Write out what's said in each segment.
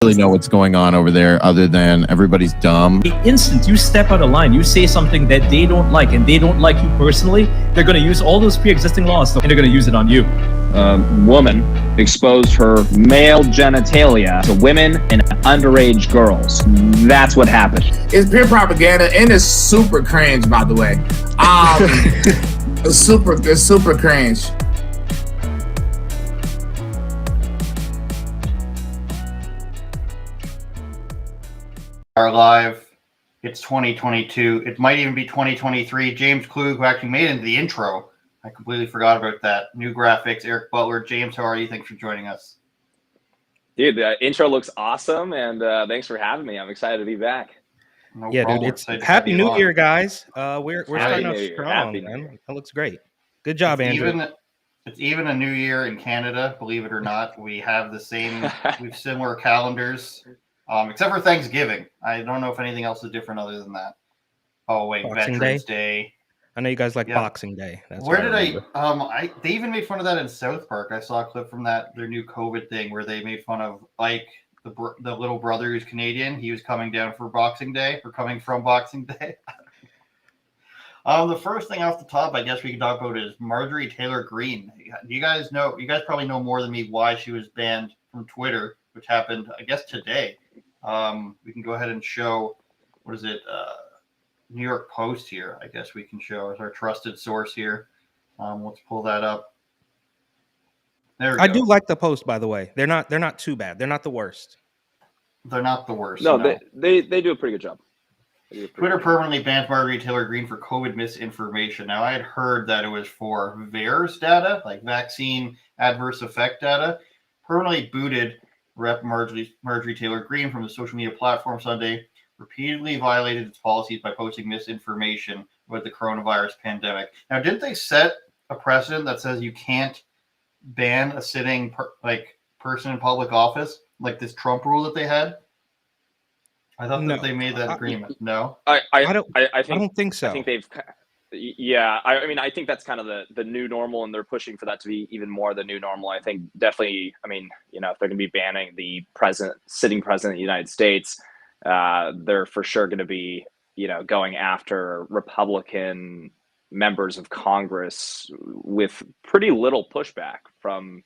really know what's going on over there other than everybody's dumb. The instant you step out of line, you say something that they don't like and they don't like you personally, they're going to use all those pre-existing laws and they're going to use it on you. A woman exposed her male genitalia to women and underage girls. That's what happened. It's pure propaganda and it's super cringe, by the way. It's super cringe. Are live. It's 2022. It might even be 2023. James Klug, who actually made it into the intro. I completely forgot about that. New graphics, Eric Butler. James, how are you? Thanks for joining us. Dude, the intro looks awesome, and thanks for having me. I'm excited to be back. No yeah, problem. Dude, it's Happy New Year, guys. We're starting off Year. strong, man. That looks great. Good job, Andrew. It's even a new year in Canada, believe it or not. We have the same, we have similar calendars, except for Thanksgiving. I don't know if anything else is different other than that. Oh, wait, Boxing Veterans Day. I know you guys like Boxing Day. That's Where did they even made fun of that in South Park. I saw a clip from their new COVID thing where they made fun of Ike, the little brother who's Canadian. He was coming down for Boxing Day, or coming from Boxing Day. The first thing off the top, I guess we can talk about is Marjorie Taylor Greene. You guys probably know more than me why she was banned from Twitter, which happened, I guess, today. We can go ahead and show, what is it? New York Post here, I guess we can show as our trusted source here. Let's pull that up. There we go. I do like the Post, by the way. They're not too bad. They're not the worst. They're not the worst. No, they do a pretty good job. Twitter permanently banned Marjorie Taylor Greene for COVID misinformation. Now, I had heard that it was for VAERS data, like vaccine adverse effect data. Permanently booted Rep. Marjorie Taylor Greene from the social media platform Sunday. Repeatedly violated its policies by posting misinformation about the coronavirus pandemic. Now, didn't they set a precedent that says you can't ban a sitting person in public office, like this Trump rule that they had? I thought that they made that agreement. No, I don't think so. I think they've. Yeah, I mean, I think that's kind of the new normal, and they're pushing for that to be even more the new normal. I think definitely. I mean, if they're going to be banning the sitting president of the United States, they're for sure going to be, going after Republican members of Congress with pretty little pushback from,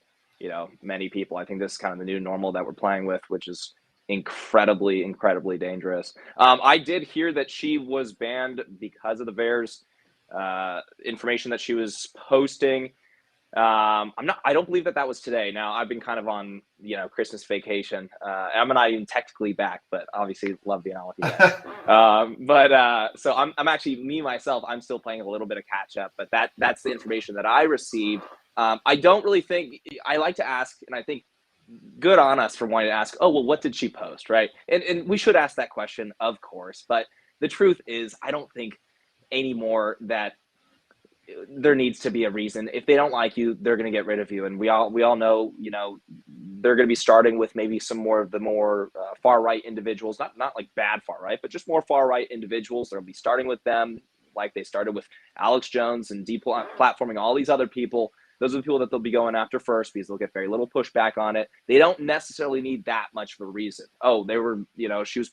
many people. I think this is kind of the new normal that we're playing with, which is incredibly, incredibly dangerous. I did hear that she was banned because of the VAERS information that she was posting. I don't believe that was today. Now, I've been kind of on, Christmas vacation. I'm not even technically back, but obviously love being on with you guys. So I'm actually, myself, I'm still playing a little bit of catch up, but that's the information that I received. I don't really think, I like to ask, and I think good on us for wanting to ask, oh, well, what did she post, right? And we should ask that question, of course, but the truth is, I don't think anymore that there needs to be a reason. If they don't like you, they're going to get rid of you. And we all know, they're going to be starting with maybe some more of the more far right individuals, not like bad far right, but just more far right individuals. They'll be starting with them, like they started with Alex Jones and deplatforming all these other people. Those are the people that they'll be going after first because they'll get very little pushback on it. They don't necessarily need that much of a reason. Oh, they were, she was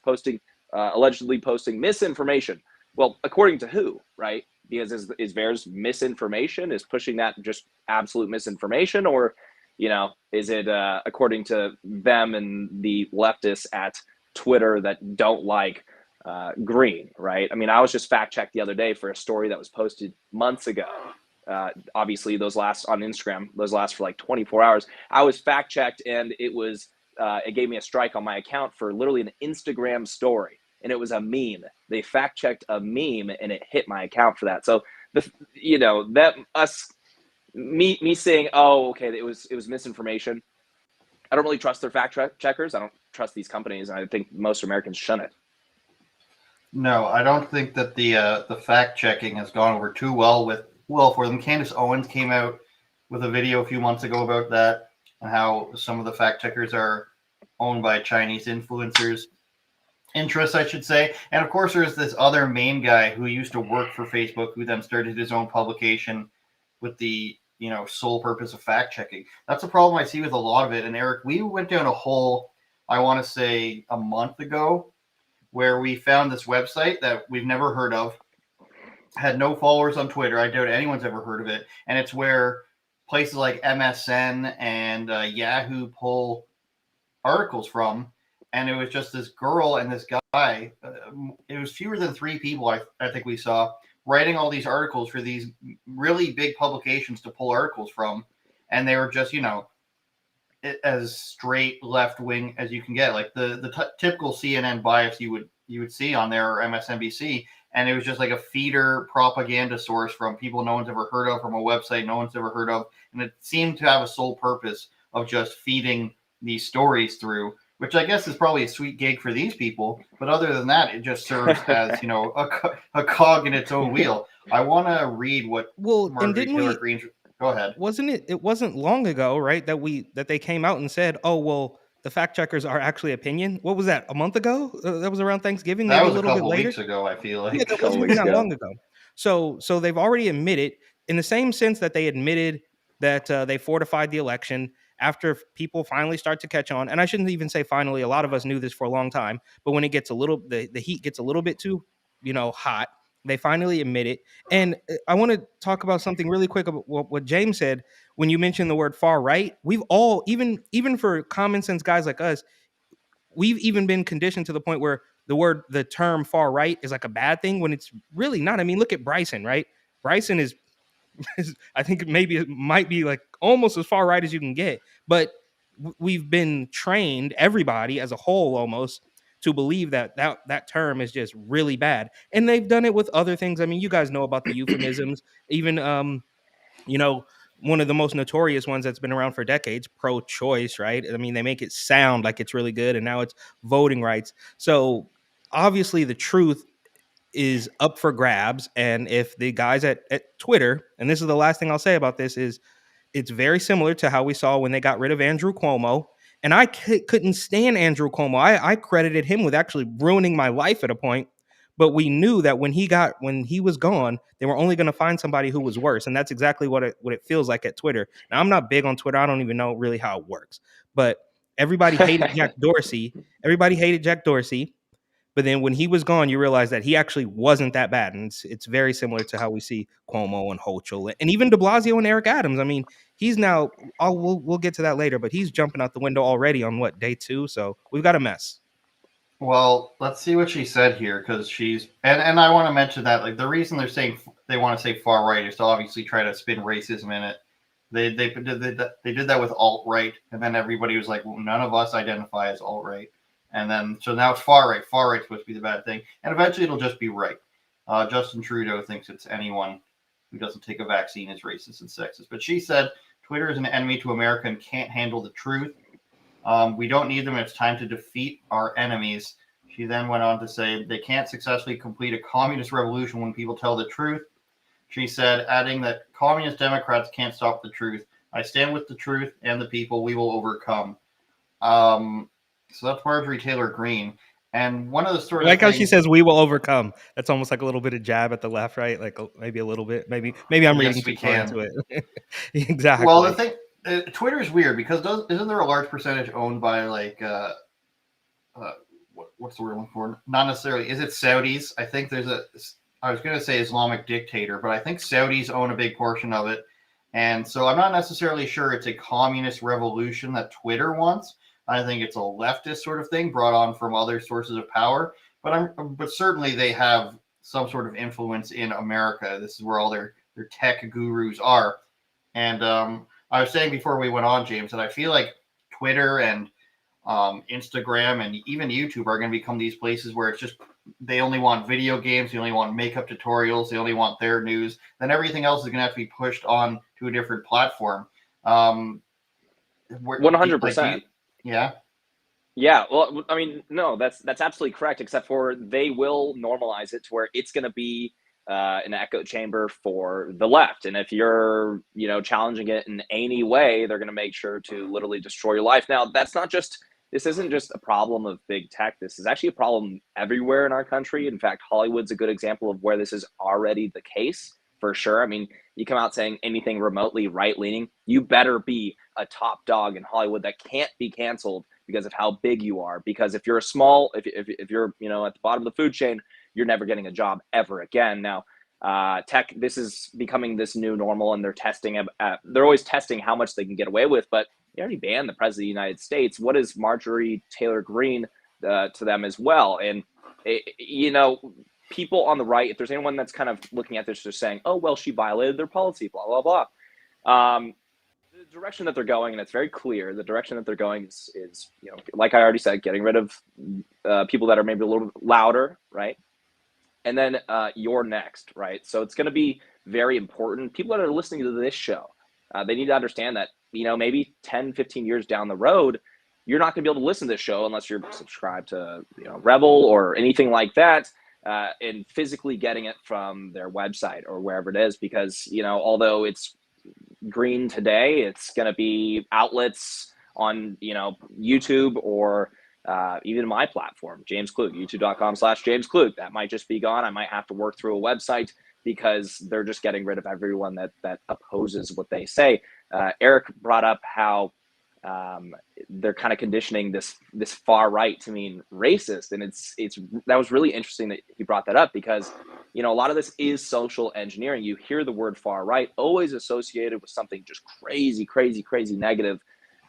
allegedly posting misinformation. Well, according to who, right? Because is VAERS misinformation? Is pushing that just absolute misinformation? Or, is it according to them and the leftists at Twitter that don't like Greene, right? I mean, I was just fact-checked the other day for a story that was posted months ago. Obviously, those last on Instagram, those last for like 24 hours. I was fact-checked, and it gave me a strike on my account for literally an Instagram story. And it was a meme. They fact checked a meme, and it hit my account for that. So me saying, oh, okay, it was misinformation. I don't really trust their fact checkers. I don't trust these companies, and I think most Americans shouldn't. No, I don't think that the fact checking has gone over too well for them. Candace Owens came out with a video a few months ago about that and how some of the fact checkers are owned by Chinese influencers. Interests, I should say. And of course, there's this other main guy who used to work for Facebook, who then started his own publication with the sole purpose of fact checking. That's a problem I see with a lot of it. And Eric, we went down a whole I want to say a month ago, where we found this website that we've never heard of, had no followers on Twitter. I doubt anyone's ever heard of it. And it's where places like MSN and Yahoo pull articles from. And it was just this girl and this guy. It was fewer than 3 people, I think we saw, writing all these articles for these really big publications to pull articles from. And they were just, as straight left wing as you can get, like the typical CNN bias you would see on there, or MSNBC. And it was just like a feeder propaganda source from people no one's ever heard of, from a website no one's ever heard of. And it seemed to have a sole purpose of just feeding these stories through, which I guess is probably a sweet gig for these people. But other than that, it just serves as, a cog in its own wheel. I want to read what Marjorie Taylor Greene's. Go ahead. It wasn't long ago, right, that they came out and said, oh, well, the fact checkers are actually opinion. What was that, a month ago? That was around Thanksgiving, maybe That was a little bit later. weeks ago, I feel like. Yeah, that wasn't even that long ago. So they've already admitted, in the same sense that they admitted that they fortified the election after people finally start to catch on. And I shouldn't even say finally. A lot of us knew this for a long time. But when it gets the heat gets a little bit too, hot, they finally admit it. And I want to talk about something really quick about what James said when you mentioned the word far right. We've all, even for common sense guys like us, we've even been conditioned to the point where the term far right is like a bad thing when it's really not. I mean, look at Bryson, right? Bryson is I think maybe it might be like almost as far right as you can get, but we've been trained, everybody as a whole almost, to believe that term is just really bad. And they've done it with other things. I mean, you guys know about the euphemisms, even one of the most notorious ones that's been around for decades, pro-choice, right? I mean, they make it sound like it's really good, and now it's voting rights. So obviously the truth is up for grabs. And if the guys at Twitter, and this is the last thing I'll say about this, is it's very similar to how we saw when they got rid of Andrew Cuomo. And I couldn't stand Andrew Cuomo. I credited him with actually ruining my life at a point. But we knew that when he was gone, they were only going to find somebody who was worse. And that's exactly what it feels like at Twitter. Now, I'm not big on Twitter. I don't even know really how it works. But everybody hated Jack Dorsey. But then when he was gone, you realize that he actually wasn't that bad. And it's very similar to how we see Cuomo and Hochul and even de Blasio and Eric Adams. I mean, he's now, we'll get to that later, but he's jumping out the window already on day 2. So we've got a mess. Well, let's see what she said here, because and I want to mention that, like, the reason they're saying they want to say far right is to obviously try to spin racism in it. They did that with alt-right, and then everybody was like, well, none of us identify as alt-right. And then, so now it's far right. Far right's supposed to be the bad thing. And eventually it'll just be right. Justin Trudeau thinks it's anyone who doesn't take a vaccine is racist and sexist. But she said, Twitter is an enemy to America and can't handle the truth. We don't need them. It's time to defeat our enemies. She then went on to say, they can't successfully complete a communist revolution when people tell the truth. She said, adding that communist Democrats can't stop the truth. I stand with the truth and the people. We will overcome. So that's Marjorie Taylor Greene. And one of the sort of like how she says, we will overcome. That's almost like a little bit of jab at the left, right? Like maybe a little bit. Maybe I'm reading too far into it. Exactly. Well, the thing, Twitter is weird because isn't there a large percentage owned by like, what's the word I'm looking for? Not necessarily. Is it Saudis? I think I was going to say Islamic dictator, but I think Saudis own a big portion of it. And so I'm not necessarily sure it's a communist revolution that Twitter wants. I think it's a leftist sort of thing brought on from other sources of power, but certainly they have some sort of influence in America. This is where all their tech gurus are. And I was saying before we went on, James, that I feel like Twitter and Instagram and even YouTube are going to become these places where it's just they only want video games, they only want makeup tutorials, they only want their news. Then everything else is going to have to be pushed on to a different platform. 100%. Yeah. Yeah. Well, I mean, no, that's absolutely correct, except for they will normalize it to where it's going to be an echo chamber for the left. And if you're, challenging it in any way, they're going to make sure to literally destroy your life. Now, this isn't just a problem of big tech. This is actually a problem everywhere in our country. In fact, Hollywood's a good example of where this is already the case. For sure. I mean, you come out saying anything remotely right-leaning, you better be a top dog in Hollywood that can't be canceled because of how big you are. Because if you're if you're, you know, at the bottom of the food chain, you're never getting a job ever again. Now, tech, this is becoming this new normal, and they're always testing how much they can get away with. But they already banned the president of the United States. What is Marjorie Taylor Greene to them as well? And you know, people on the right, if there's anyone that's kind of looking at this, just saying, "Oh, well, she violated their policy," blah blah blah. The direction that they're going, and it's very clear, the direction that they're going is, you know, like I already said, getting rid of people that are maybe a little bit louder, right? And then you're next, right? So it's going to be very important. People that are listening to this show, they need to understand that, you know, maybe 10, 15 years down the road, you're not going to be able to listen to this show unless you're subscribed to, you know, Rebel or anything like that, and physically getting it from their website or wherever it is. Because, you know, although it's green today, it's going to be outlets on, you know, YouTube or even my platform, James Klug, youtube.com/James Klug. That might just be gone. I might have to work through a website because they're just getting rid of everyone that opposes what they say. Eric brought up how they're kind of conditioning this far right to mean racist, and that was really interesting that he brought that up, because, you know, a lot of this is social engineering. You hear the word far right always associated with something just crazy negative,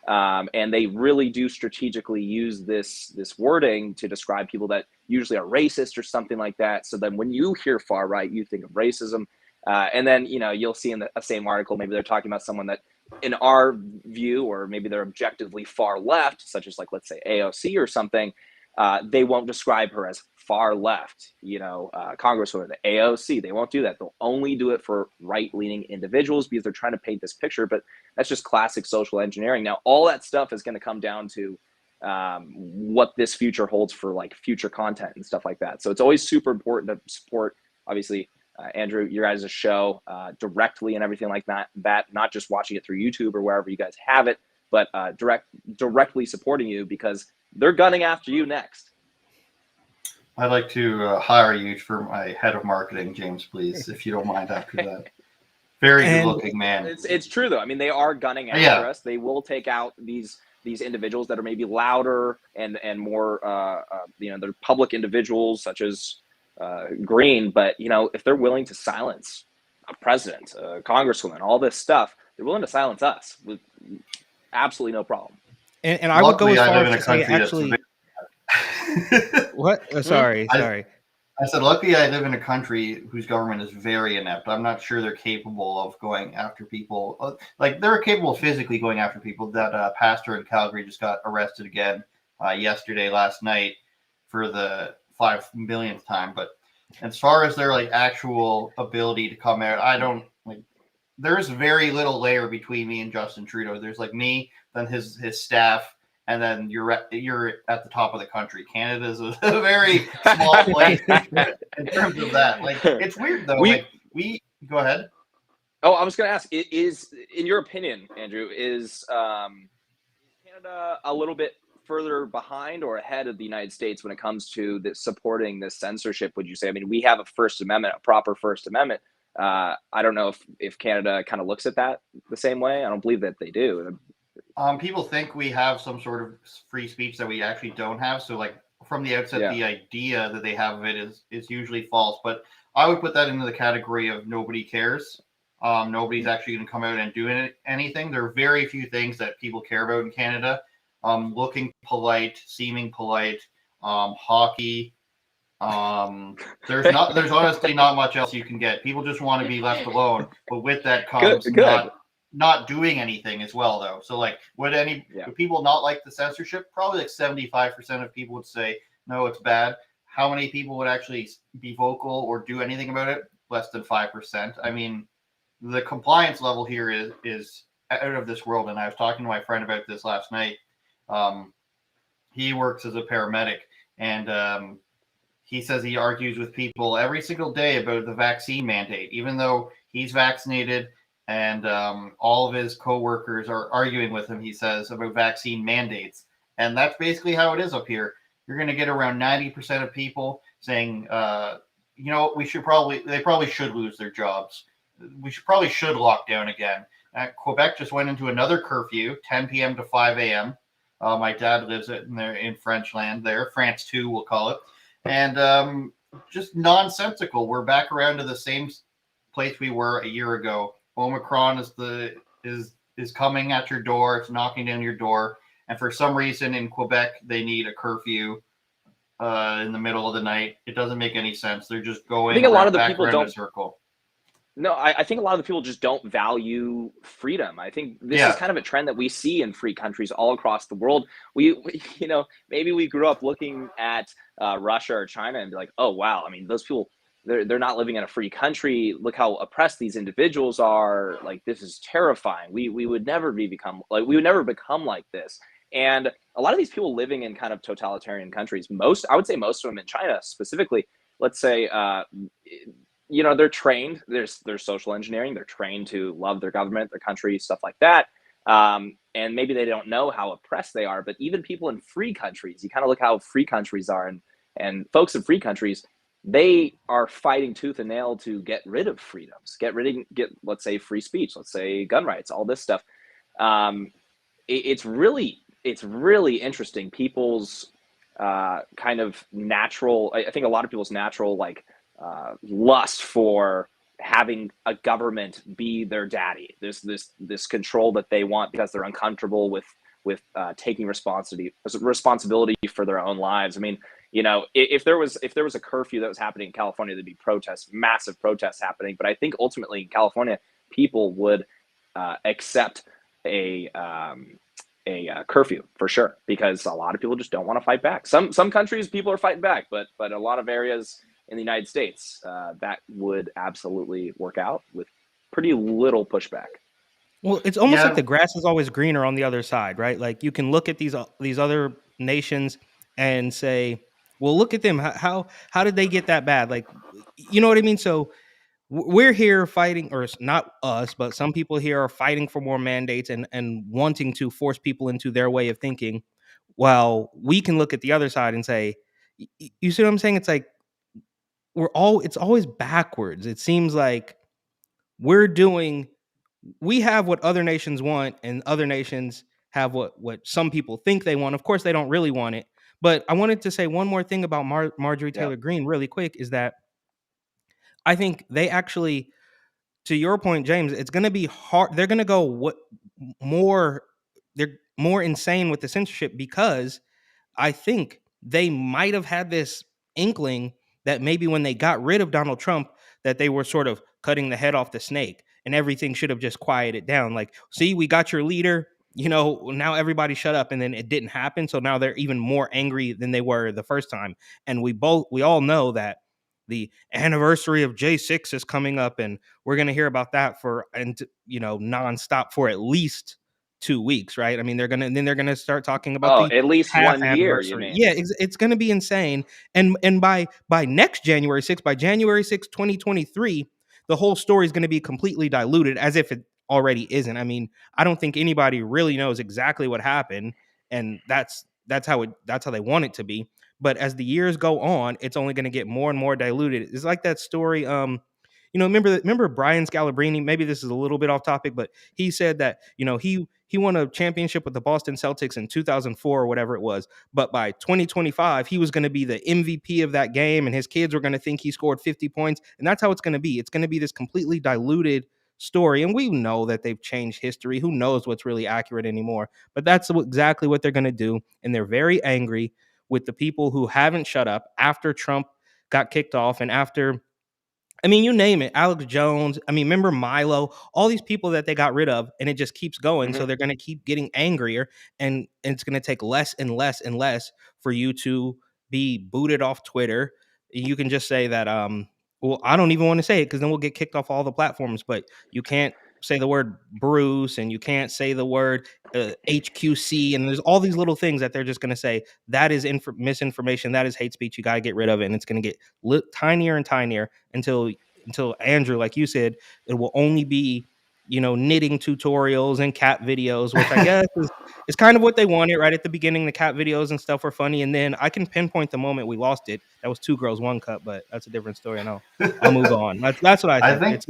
and they really do strategically use this wording to describe people that usually are racist or something like that. So then when you hear far right, you think of racism, and then, you know, you'll see in the same article, maybe they're talking about someone that, in our view, or maybe they're objectively far left, such as, like, let's say AOC or something, they won't describe her as far left, you know, Congresswoman, the AOC. They won't do that. They'll only do it for right-leaning individuals because they're trying to paint this picture. But that's just classic social engineering. Now, all that stuff is going to come down to what this future holds for, like, future content and stuff like that. So it's always super important to support, obviously, Andrew, your guys' show directly and everything like that, not just watching it through YouTube or wherever you guys have it, but directly supporting you, because they're gunning after you next. I'd like to hire you for my head of marketing, James, please, if you don't mind, after that. Very good-looking man. It's true, though. I mean, they are gunning after us. They will take out these individuals that are maybe louder and more, you know, they're public individuals such as Green. But, you know, if they're willing to silence a president, a congresswoman, all this stuff, they're willing to silence us with absolutely no problem. And I would go as far as to say, actually, what? Sorry. I said, luckily I live in a country whose government is very inept. I'm not sure they're capable of going after people. Like, they're capable of physically going after people. That pastor in Calgary just got arrested again last night, for the 5 millionth time. But as far as their, like, actual ability to come out, I don't, like, there's very little layer between me and Justin Trudeau. There's, like, me, then his staff, and then you're at the top of the country. Canada is a very small place in terms of that. Like, it's weird though. We go ahead. Oh, I was going to ask: is, in your opinion, Andrew, is Canada a little bit further behind or ahead of the United States when it comes to supporting this censorship? Would you say? I mean, we have a First Amendment, a proper First Amendment. I don't know if Canada kind of looks at that the same way. I don't believe that they do. People think we have some sort of free speech that we actually don't have. So, like, from the outset, the idea that they have of it is usually false. But I would put that into the category of nobody cares. Nobody's actually going to come out and do anything. There are very few things that people care about in Canada. Looking polite, seeming polite, hockey. There's honestly not much else you can get. People just want to be left alone. But with that comes not doing anything as well, though. So, like, would people not like the censorship? Probably like 75% of people would say no, it's bad. How many people would actually be vocal or do anything about it? Less than 5%. I mean, the compliance level here is out of this world. And I was talking to my friend about this last night. He works as a paramedic, and he says he argues with people every single day about the vaccine mandate, even though he's vaccinated. And all of his coworkers are arguing with him, he says, about vaccine mandates. And that's basically how it is up here. You're going to get around 90% of people saying, you know, they probably should lose their jobs. We should lock down again. Quebec just went into another curfew, 10 p.m. to 5 a.m. My dad lives in French land there, France too, we'll call it, and just nonsensical. We're back around to the same place we were a year ago. Omicron is coming at your door. It's knocking down your door, and for some reason in Quebec they need a curfew in the middle of the night. It doesn't make any sense. They're just going. I think a lot of the back people around don't. a circle. No, I think a lot of the people just don't value freedom. I think this is kind of a trend that we see in free countries all across the world. We maybe we grew up looking at Russia or China and be like, oh wow, I mean, those people, they're not living in a free country. Look how oppressed these individuals are. Like, this is terrifying. We would never become like this. And a lot of these people living in kind of totalitarian countries, I would say most of them in China specifically, let's say, they're trained. There's social engineering. They're trained to love their government, their country, stuff like that. And maybe they don't know how oppressed they are. But even people in free countries, you kind of look how free countries are, and folks in free countries, they are fighting tooth and nail to get rid of freedoms, get let's say free speech, let's say gun rights, all this stuff. It's really interesting. People's kind of natural, I think a lot of people's natural lust for having a government be their daddy. There's this control that they want because they're uncomfortable with taking responsibility for their own lives. I mean, if there was a curfew that was happening in California, there'd be massive protests happening. But I think ultimately in California, people would accept a curfew for sure, because a lot of people just don't want to fight back. Some countries people are fighting back, but a lot of areas in the United States, that would absolutely work out with pretty little pushback. Well, it's almost like the grass is always greener on the other side, right? Like, you can look at these other nations and say, well, look at them. How did they get that bad? Like, you know what I mean? So we're here fighting, or not us, but some people here are fighting for more mandates and wanting to force people into their way of thinking, while we can look at the other side and say, you see what I'm saying? It's like, it's always backwards. It seems like we have what other nations want, and other nations have what some people think they want. Of course, they don't really want it. But I wanted to say one more thing about Marjorie Taylor Greene really quick, is that I think they actually, to your point, James, it's going to be hard. They're going to go they're more insane with the censorship, because I think they might have had this inkling that maybe when they got rid of Donald Trump, that they were sort of cutting the head off the snake, and everything should have just quieted down. Like, see, we got your leader, now everybody shut up. And then it didn't happen. So now they're even more angry than they were the first time. And we all know that the anniversary of J6 is coming up, and we're going to hear about that nonstop for at least 2 weeks, right? I mean, they're gonna start talking about at least half 1 year. anniversary. You mean? Yeah, it's gonna be insane. And by next January 6th, by January 6th, 2023, the whole story is going to be completely diluted, as if it already isn't. I mean, I don't think anybody really knows exactly what happened, and that's how they want it to be. But as the years go on, it's only going to get more and more diluted. It's like that story. Remember Brian Scalabrine? Maybe this is a little bit off topic, but he said that he won a championship with the Boston Celtics in 2004 or whatever it was. But by 2025, he was going to be the MVP of that game, and his kids were going to think he scored 50 points. And that's how it's going to be. It's going to be this completely diluted story. And we know that they've changed history. Who knows what's really accurate anymore? But that's exactly what they're going to do. And they're very angry with the people who haven't shut up after Trump got kicked off, and after, I mean, you name it, Alex Jones. I mean, remember Milo, all these people that they got rid of, and it just keeps going. Mm-hmm. So they're going to keep getting angrier, and it's going to take less and less and less for you to be booted off Twitter. You can just say that, well, I don't even want to say it, because then we'll get kicked off all the platforms, but you can't say the word Bruce, and you can't say the word HQC, and there's all these little things that they're just going to say that is misinformation, that is hate speech. You got to get rid of it, and it's going to get tinier and tinier until Andrew, like you said, it will only be knitting tutorials and cat videos, which I guess is kind of what they wanted right at the beginning. The cat videos and stuff were funny, and then I can pinpoint the moment we lost it. That was 2 Girls 1 Cup, but that's a different story. I'll move on. That's what I think.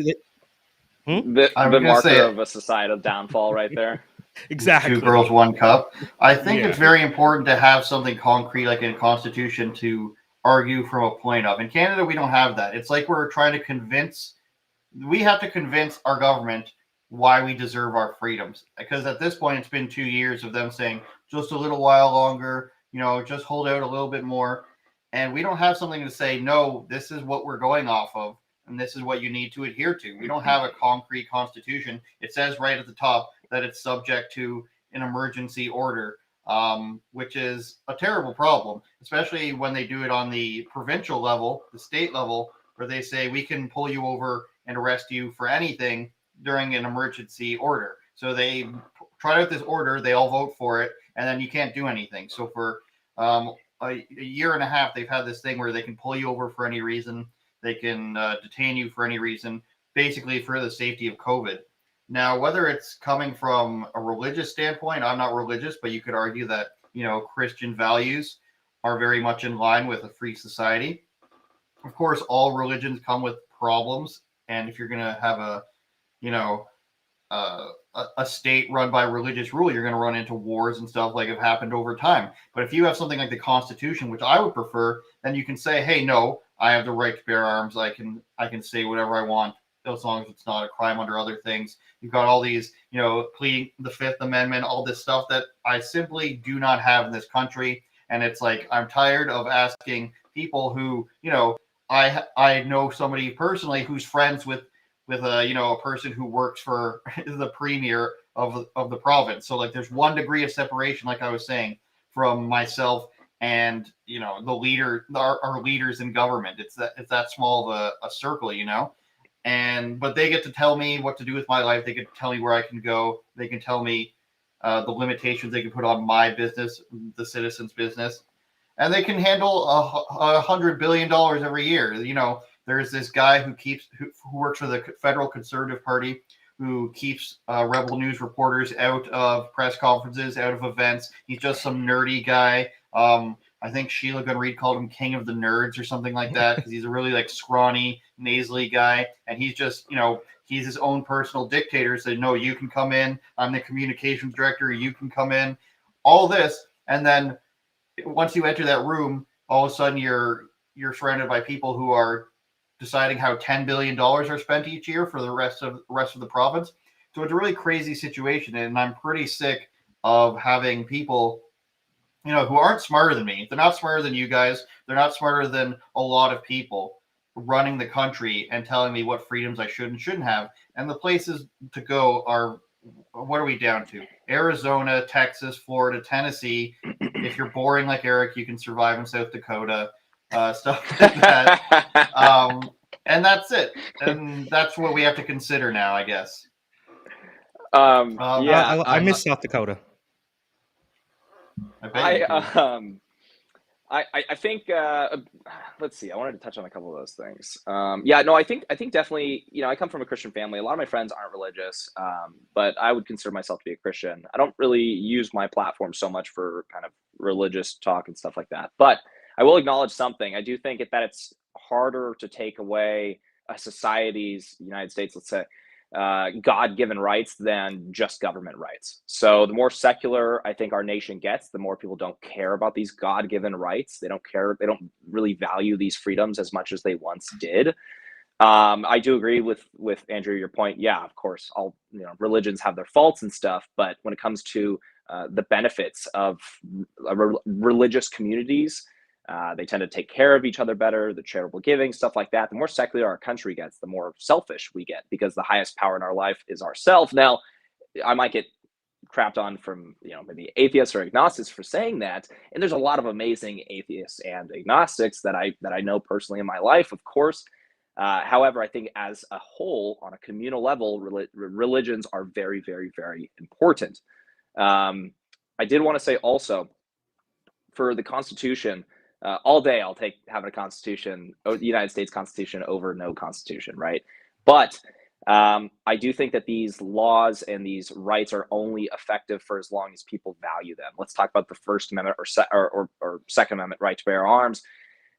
The marker of a societal downfall right there. Exactly. 2 girls, 1 cup. I think Yeah. it's very important to have something concrete like in a constitution to argue from a point of. In Canada, we don't have that. It's like we're trying to we have to convince our government why we deserve our freedoms. Because at this point, it's been 2 years of them saying just a little while longer, just hold out a little bit more. And we don't have something to say, no, this is what we're going off of, and this is what you need to adhere to. We don't have a concrete constitution. It says right at the top that it's subject to an emergency order, which is a terrible problem, especially when they do it on the provincial level, the state level, where they say we can pull you over and arrest you for anything during an emergency order. So they tried out this order, they all vote for it, and then you can't do anything. So for a year and a half, they've had this thing where they can pull you over for any reason. They can detain you for any reason, basically for the safety of COVID. Now, whether it's coming from a religious standpoint, I'm not religious, but you could argue that, Christian values are very much in line with a free society. Of course, all religions come with problems. And if you're going to have a state run by religious rule, you're going to run into wars and stuff like have happened over time. But if you have something like the Constitution, which I would prefer, then you can say, hey, no, I have the right to bear arms. I can say whatever I want, as long as it's not a crime under other things. You've got all these, pleading the Fifth Amendment, all this stuff that I simply do not have in this country. And it's like, I'm tired of asking people who, I know somebody personally who's friends with a person who works for the premier of the province. So like there's 1 degree of separation, like I was saying, from myself and the leader, our leaders in government. It's that small of a circle, but they get to tell me what to do with my life. They can tell me where I can go. They can tell me the limitations they can put on my business, the citizens' business, and they can handle $100 billion every year. There's this guy who works for the Federal Conservative Party, who keeps Rebel News reporters out of press conferences, out of events. He's just some nerdy guy. I think Sheila Gunn-Reid called him King of the Nerds or something like that, because he's a really scrawny, nasally guy, and he's just he's his own personal dictator. So no, you can come in. I'm the communications director. You can come in. All this, and then once you enter that room, all of a sudden you're surrounded by people who are deciding how $10 billion are spent each year for the rest of the province. So it's a really crazy situation, and I'm pretty sick of having people, who aren't smarter than me. They're not smarter than you guys. They're not smarter than a lot of people running the country and telling me what freedoms I should and shouldn't have. And the places to go are, what are we down to? Arizona, Texas, Florida, Tennessee. If you're boring like Eric, you can survive in South Dakota. Stuff like that. And that's it. And that's what we have to consider now, I guess. I miss South Dakota. I think let's see. I wanted to touch on a couple of those things. I think definitely. I come from a Christian family. A lot of my friends aren't religious, but I would consider myself to be a Christian. I don't really use my platform so much for kind of religious talk and stuff like that. But I will acknowledge something. I do think that it's harder to take away a society's, United States, let's say, God-given rights than just government rights. So the more secular I think our nation gets, the more people don't care about these God-given rights. They don't care. They don't really value these freedoms as much as they once did. I do agree with Andrew, your point. Yeah, of course, all religions have their faults and stuff, but when it comes to the benefits of religious communities, they tend to take care of each other better, the charitable giving, stuff like that. The more secular our country gets, the more selfish we get, because the highest power in our life is ourself. Now, I might get crapped on from maybe atheists or agnostics for saying that, and there's a lot of amazing atheists and agnostics that I know personally in my life, of course. However, I think as a whole, on a communal level, religions are very, very, very important. I did want to say also, for the Constitution, all day I'll take having a Constitution, the United States Constitution, over no Constitution, right? But I do think that these laws and these rights are only effective for as long as people value them. Let's talk about the First Amendment or Second Amendment right to bear arms.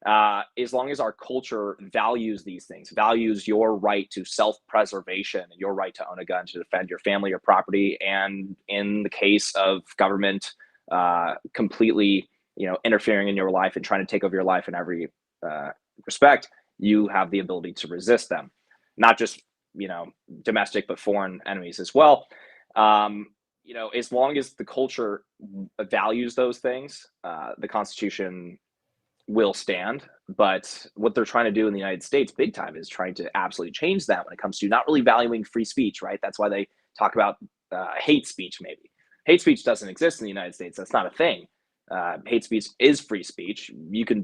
as long as our culture values these things, values your right to self-preservation and your right to own a gun to defend your family or property, and in the case of government completely, interfering in your life and trying to take over your life in every respect, you have the ability to resist them, not just domestic but foreign enemies as well. As long as the culture values those things, the Constitution will stand. But what they're trying to do in the United States big time is trying to absolutely change that when it comes to not really valuing free speech, right? That's why they talk about hate speech. Maybe hate speech doesn't exist in the United States. That's not a thing. Hate speech is free speech. You can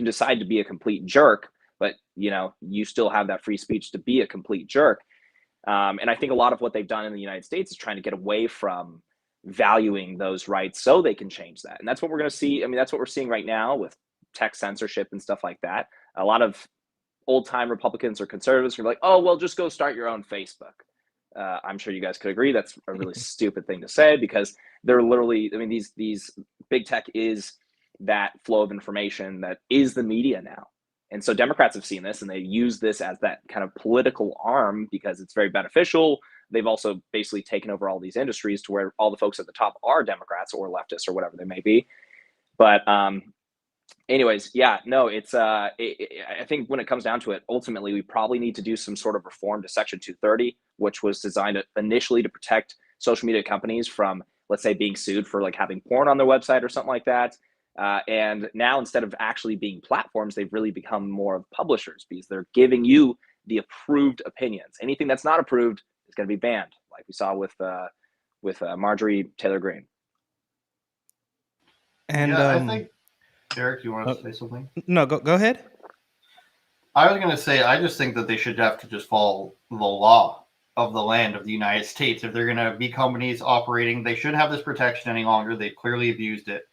decide to be a complete jerk, but you still have that free speech to be a complete jerk. And I think a lot of what they've done in the United States is trying to get away from valuing those rights so they can change that. And that's what we're going to see. I mean, that's what we're seeing right now with tech censorship and stuff like that. A lot of old-time Republicans or conservatives are like, oh, well, just go start your own Facebook. I'm sure you guys could agree that's a really stupid thing to say, because they're literally, I mean, these big tech is that flow of information that is the media now. And so Democrats have seen this, and they use this as that kind of political arm because it's very beneficial. They've also basically taken over all these industries to where all the folks at the top are Democrats or leftists or whatever they may be. But anyways, yeah, no, it's I think when it comes down to it, ultimately, we probably need to do some sort of reform to Section 230, which was designed initially to protect social media companies from, let's say, being sued for like having porn on their website or something like that. And now, instead of actually being platforms, they've really become more of publishers, because they're giving you the approved opinions. Anything that's not approved is going to be banned, like we saw with Marjorie Taylor Greene. And yeah, I think, Derek, you want to say something? No, go ahead. I was going to say, I just think that they should have to just follow the law of the land of the United States. If they're going to be companies operating, they shouldn't have this protection any longer. They've clearly abused it.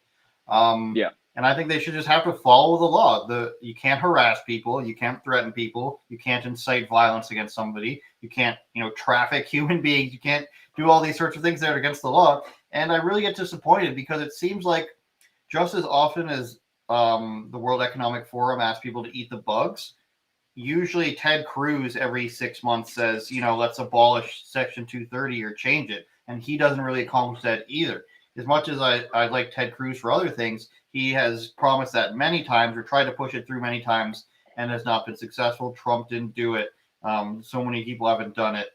And I think they should just have to follow the law. You can't harass people. You can't threaten people. You can't incite violence against somebody. You can't, traffic human beings. You can't do all these sorts of things that are against the law. And I really get disappointed, because it seems like just as often as the World Economic Forum asks people to eat the bugs, usually Ted Cruz every 6 months says, let's abolish Section 230 or change it. And he doesn't really accomplish that either. As much as I like Ted Cruz for other things, he has promised that many times, or tried to push it through many times, and has not been successful. Trump didn't do it. So many people haven't done it.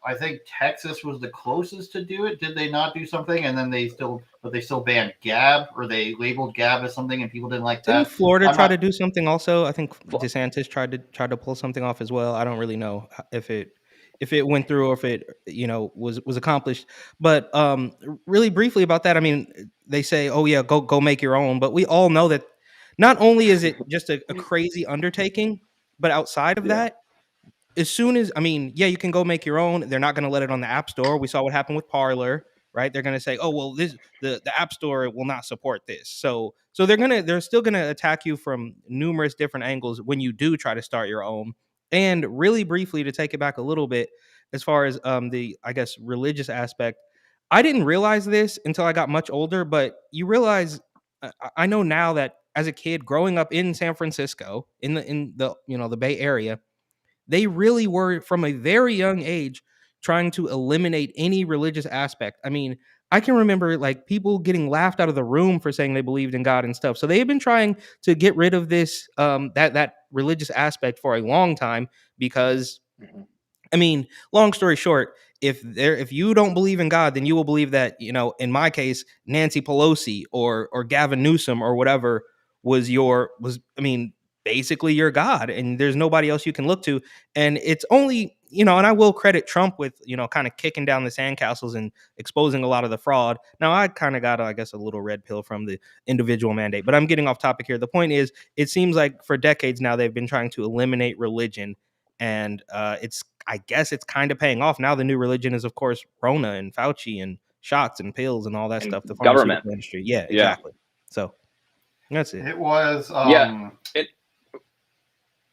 I think Texas was the closest to do it. Did they not do something? And then they still banned Gab, or they labeled Gab as something, and people didn't like that. Didn't Florida try to do something also? I think DeSantis tried to pull something off as well. I don't really know if it went through, or if it was accomplished. But really briefly about that, I mean, they say, oh yeah, go make your own, but we all know that not only is it just a crazy undertaking, but outside of that, as soon as, you can go make your own, they're not going to let it on the App Store. We saw what happened with Parler, right? They're going to say, oh well, the App Store will not support this. So they're still gonna attack you from numerous different angles when you do try to start your own. And really briefly, to take it back a little bit, as far as the, I guess, religious aspect, I didn't realize this until I got much older, but you realize, I know now that as a kid growing up in San Francisco, in the the Bay Area, they really were, from a very young age, trying to eliminate any religious aspect. I mean, I can remember like people getting laughed out of the room for saying they believed in God and stuff. So they've been trying to get rid of this that religious aspect for a long time, because I mean, long story short, if you don't believe in God, then you will believe that, in my case, Nancy Pelosi or Gavin Newsom or whatever was basically your God, and there's nobody else you can look to. And it's only, and I will credit Trump with, kind of kicking down the sandcastles and exposing a lot of the fraud. Now, I kind of got, I guess, a little red pill from the individual mandate, but I'm getting off topic here. The point is, it seems like for decades now, they've been trying to eliminate religion, and I guess it's kind of paying off. Now the new religion is, of course, Rona and Fauci and shots and pills and all that stuff. The government industry. Yeah, exactly. So that's it. It was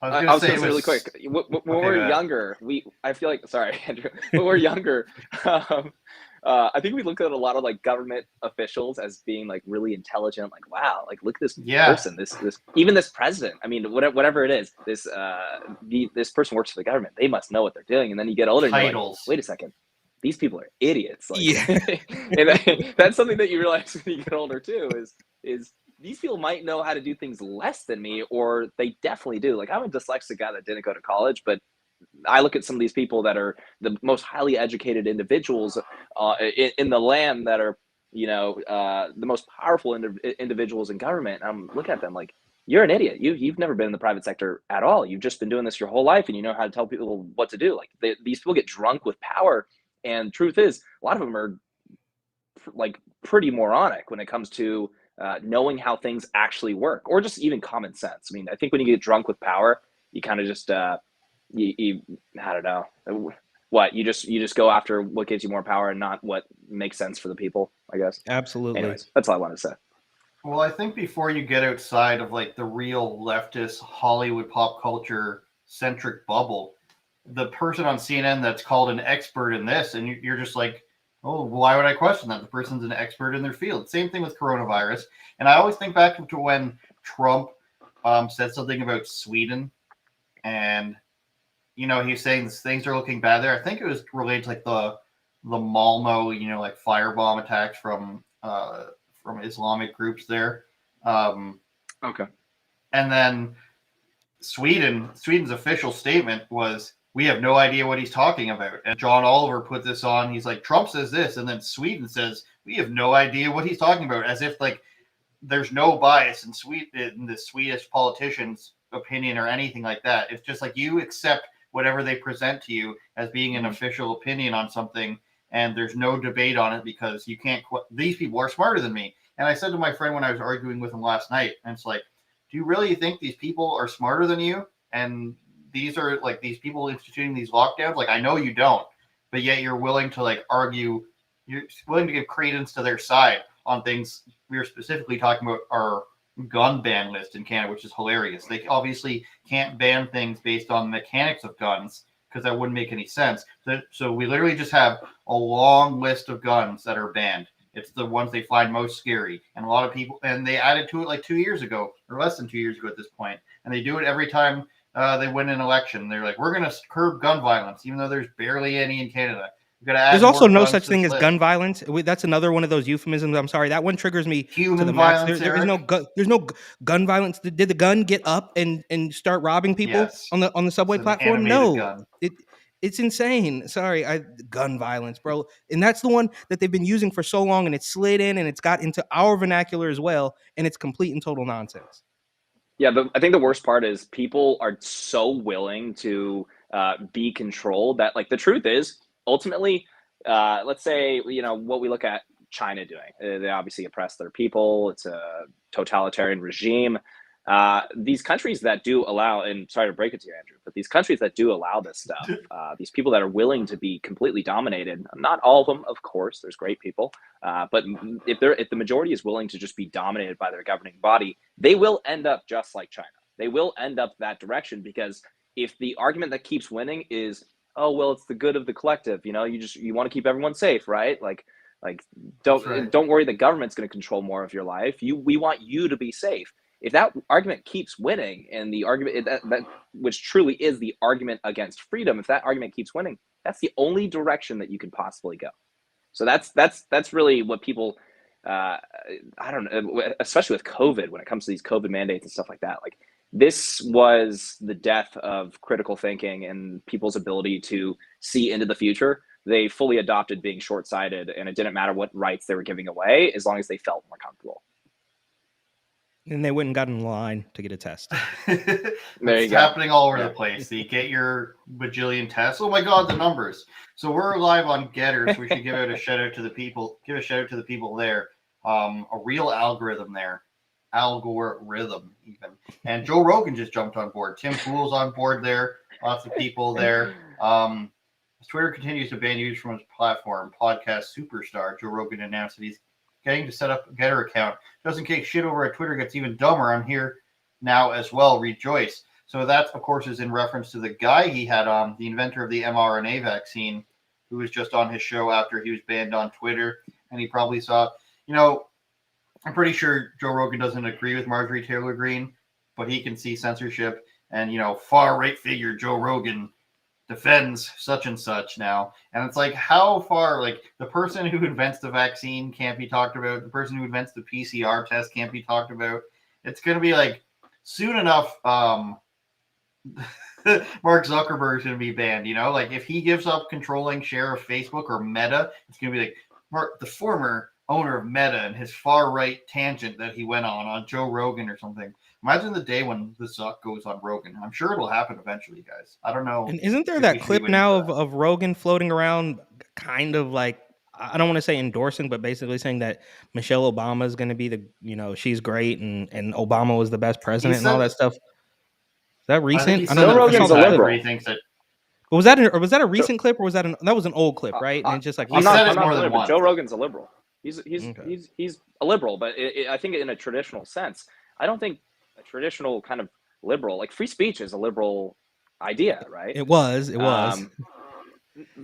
I was going to say really quick. When we were younger, I feel like, sorry, Andrew, when we were younger, I think we look at a lot of like government officials as being like really intelligent. Like, wow, like look at this person, this even this president. I mean, whatever it is, this person works for the government. They must know what they're doing. And then you get older, and you're like, wait a second, these people are idiots. Like, and that's something that you realize when you get older too. Is these people might know how to do things less than me, or they definitely do. Like, I'm a dyslexic guy that didn't go to college, but I look at some of these people that are the most highly educated individuals in the land, that are, the most powerful individuals in government. I'm looking at them like, you're an idiot. You've never been in the private sector at all. You've just been doing this your whole life, and you know how to tell people what to do. Like, these people get drunk with power, and truth is, a lot of them are like pretty moronic when it comes to knowing how things actually work, or just even common sense. I mean, I think when you get drunk with power, you kind of just you I don't know what you just go after what gives you more power and not what makes sense for the people, I guess. Absolutely. Anyways, that's all I want to say. Well, I think before you get outside of like the real leftist Hollywood pop culture centric bubble, the person on CNN that's called an expert in this, and you're just like, oh, why would I question that? The person's an expert in their field. Same thing with coronavirus. And I always think back to when Trump said something about Sweden, and he's saying things are looking bad there. I think it was related to like the Malmo, like firebomb attacks from Islamic groups there. Okay. And then Sweden's official statement was, we have no idea what he's talking about. And John Oliver put this on. He's like, Trump says this, and then Sweden says, we have no idea what he's talking about, as if like there's no bias in the Swedish politician's opinion or anything like that. It's just like you accept whatever they present to you as being an official opinion on something, and there's no debate on it because you can't. These people are smarter than me. And I said to my friend when I was arguing with him last night, and it's like, do you really think these people are smarter than you? And these are like these people instituting these lockdowns. Like, I know you don't, but yet you're willing to like argue. You're willing to give credence to their side on things. We were specifically talking about our gun ban list in Canada, which is hilarious. They obviously can't ban things based on the mechanics of guns because that wouldn't make any sense. So we literally just have a long list of guns that are banned. It's the ones they find most scary. And a lot of people, and they added to it like 2 years ago, or less than 2 years ago at this point. And they do it every time they win an election. They're like, we're going to curb gun violence, even though there's barely any in Canada. There's also no such thing as gun violence. That's another one of those euphemisms. I'm sorry, that one triggers me to the max. There's no gun violence. Did the gun get up and start robbing people on the subway platform? No, it's insane. Sorry, gun violence, bro. And that's the one that they've been using for so long, and it's slid in and it's got into our vernacular as well, and it's complete and total nonsense. Yeah, I think the worst part is people are so willing to be controlled that, like, the truth is, ultimately, let's say, what we look at China doing. They obviously oppress their people. It's a totalitarian regime. These countries that do allow, and sorry to break it to you, Andrew, but these countries that do allow this stuff, these people that are willing to be completely dominated, not all of them, of course, there's great people, but if the majority is willing to just be dominated by their governing body, they will end up just like China. They will end up that direction, because if the argument that keeps winning is, oh, well, it's the good of the collective, you want to keep everyone safe, right? Like don't worry, the government's going to control more of your life. We want you to be safe. If that argument keeps winning, and the argument that which truly is the argument against freedom, if that argument keeps winning, that's the only direction that you can possibly go. So that's really what people, I don't know, especially with COVID, when it comes to these COVID mandates and stuff like that, like, this was the death of critical thinking and people's ability to see into the future. They fully adopted being short-sighted, and it didn't matter what rights they were giving away as long as they felt more comfortable. And they went and got in line to get a test. It's happening all over the place. So you get your bajillion tests. Oh my God, the numbers. So we're live on Getter, so we should give a shout out to the people. Give a shout out to the people there. A real algorithm there. Algorithm even. And Joe Rogan just jumped on board. Tim Pool's on board there. Lots of people there. Twitter continues to ban use from his platform. Podcast superstar Joe Rogan announced that he's getting to set up a Getter account just in case shit over at Twitter gets even dumber. I'm here now as well. Rejoice. So that, of course, is in reference to the guy he had on, the inventor of the mRNA vaccine, who was just on his show after he was banned on Twitter, and he probably saw, I'm pretty sure Joe Rogan doesn't agree with Marjorie Taylor Greene, but he can see censorship, and far right figure Joe Rogan defends such and such now. And it's like, how far, like, the person who invents the vaccine can't be talked about, the person who invents the PCR test can't be talked about. It's going to be like, soon enough, Mark Zuckerberg's going to be banned, like if he gives up controlling share of Facebook or Meta, it's going to be like Mark, the former owner of Meta, and his far right tangent that he went on Joe Rogan or something. Imagine the day when the Zuck goes on Rogan. I'm sure it'll happen eventually, guys. I don't know. And isn't there if we that should be clip waiting now for that. of Rogan floating around, kind of like, I don't want to say endorsing, but basically saying that Michelle Obama is going to be she's great and Obama was the best president and all that stuff. Is that recent? I think he I said don't that know. a I few Rogan's saw a the times clip. liberal. where he thinks that. But was that a recent clip, or was that that was an old clip, right? And it's just like He I'm said not it more familiar, than but once. Joe Rogan's a liberal. He's Okay. he's a liberal, but I think in a traditional sense, I don't think a traditional kind of liberal, like free speech, is a liberal idea, right? It was.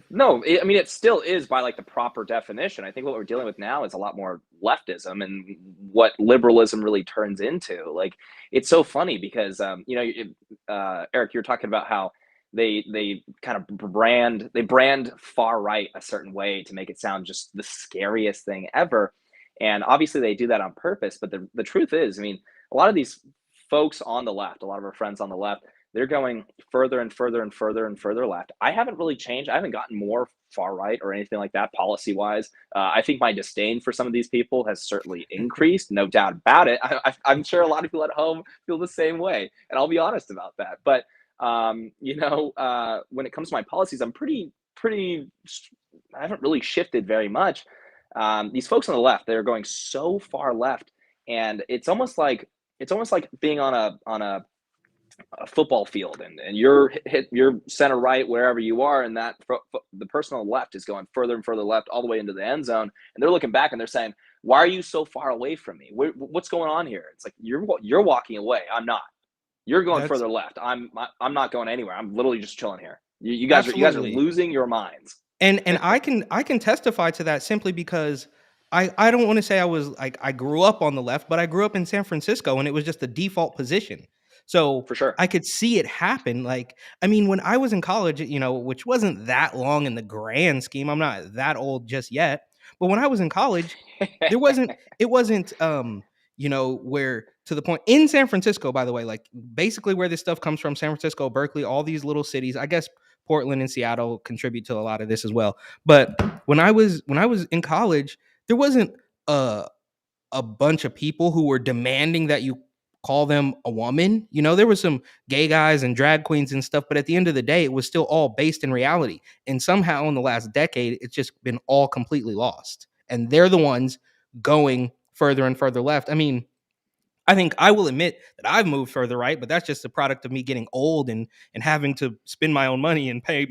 No, I mean, it still is by like the proper definition. I think what we're dealing with now is a lot more leftism and what liberalism really turns into. Like, it's so funny because, Eric, you're talking about how they kind of brand far right a certain way to make it sound just the scariest thing ever. And obviously they do that on purpose. But the truth is, I mean, a lot of these folks on the left, a lot of our friends on the left, they're going further and further and further and further left. I haven't really changed. I haven't gotten more far right or anything like that policy wise. I think my disdain for some of these people has certainly increased, no doubt about it. I'm sure a lot of people at home feel the same way, and I'll be honest about that. But when it comes to my policies, I'm pretty. I haven't really shifted very much. These folks on the left, they're going so far left, and it's almost like being on a football field, and you're center right wherever you are, and that the person on the left is going further and further left all the way into the end zone, and they're looking back and they're saying, why are you so far away from me? What's going on here? It's like, you're walking away. I'm not. You're going further left. I'm not going anywhere. I'm literally just chilling here. You guys are losing your minds. And I can testify to that simply because I don't want to say I was like, I grew up on the left, but I grew up in San Francisco and it was just the default position. So For sure. I could see it happen. Like, I mean, when I was in college, which wasn't that long in the grand scheme, I'm not that old just yet. But when I was in college, it wasn't, where, to the point in San Francisco, by the way, like basically where this stuff comes from, San Francisco, Berkeley, all these little cities, I guess Portland and Seattle contribute to a lot of this as well. But when I was in college, there wasn't a bunch of people who were demanding that you call them a woman. There was some gay guys and drag queens and stuff, but at the end of the day, it was still all based in reality. And somehow in the last decade, it's just been all completely lost. And they're the ones going further and further left. I mean, I think I will admit that I've moved further right, but that's just a product of me getting old and having to spend my own money and pay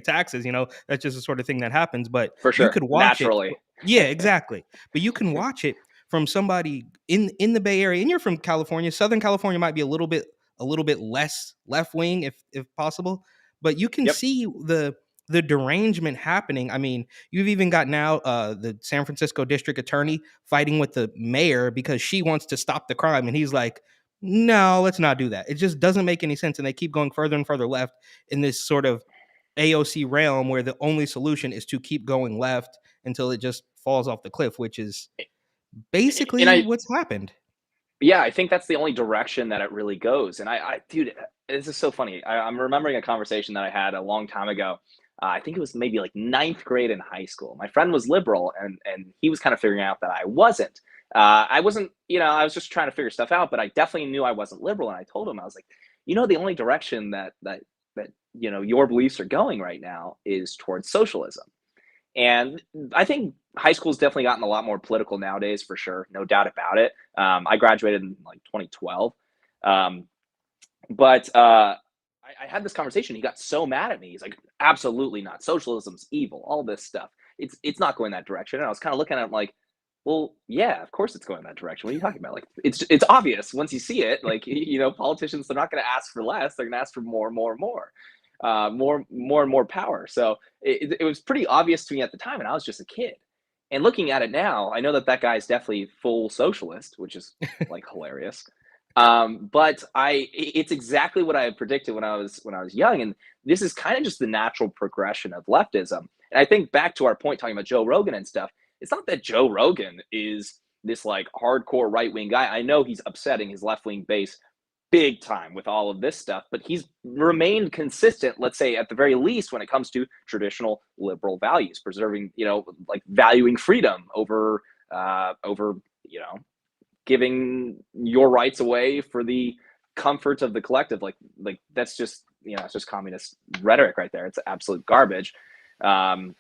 taxes. That's just the sort of thing that happens. But For sure. you could watch Naturally. it. Yeah, exactly. But you can watch it from somebody in the Bay Area, and you're from California. Southern California might be a little bit less left wing if possible, but you can see the derangement happening. I mean, you've even got now the San Francisco district attorney fighting with the mayor because she wants to stop the crime. And he's like, no, let's not do that. It just doesn't make any sense. And they keep going further and further left in this sort of AOC realm where the only solution is to keep going left until it just falls off the cliff, which is basically what's happened. Yeah, I think that's the only direction that it really goes. And dude, this is so funny. I'm remembering a conversation that I had a long time ago. I think it was maybe like 9th grade in high school. My friend was liberal, and he was kind of figuring out that I wasn't. I wasn't, I was just trying to figure stuff out, but I definitely knew I wasn't liberal. And I told him, I was like, the only direction that your beliefs are going right now is towards socialism. And I think high school's definitely gotten a lot more political nowadays, for sure, no doubt about it. I graduated in like 2012, but I had this conversation. He got so mad at me. He's like, absolutely not. Socialism's evil. All this stuff. It's not going that direction. And I was kind of looking at him like, well, yeah, of course it's going that direction. What are you talking about? Like, it's obvious once you see it. Like, politicians, they're not going to ask for less. They're going to ask for more and more and more. more and more power. So it was pretty obvious to me at the time, and I was just a kid. And looking at it now, I know that guy is definitely full socialist, which is like hilarious. But it's exactly what I had predicted when I was young, and this is kind of just the natural progression of leftism. And I think back to our point talking about Joe Rogan and stuff, it's not that Joe Rogan is this like hardcore right-wing guy. I know he's upsetting his left-wing base big time with all of this stuff, but he's remained consistent, let's say at the very least, when it comes to traditional liberal values, preserving, like valuing freedom over, giving your rights away for the comfort of the collective. Like that's just, it's just communist rhetoric right there. It's absolute garbage. I'm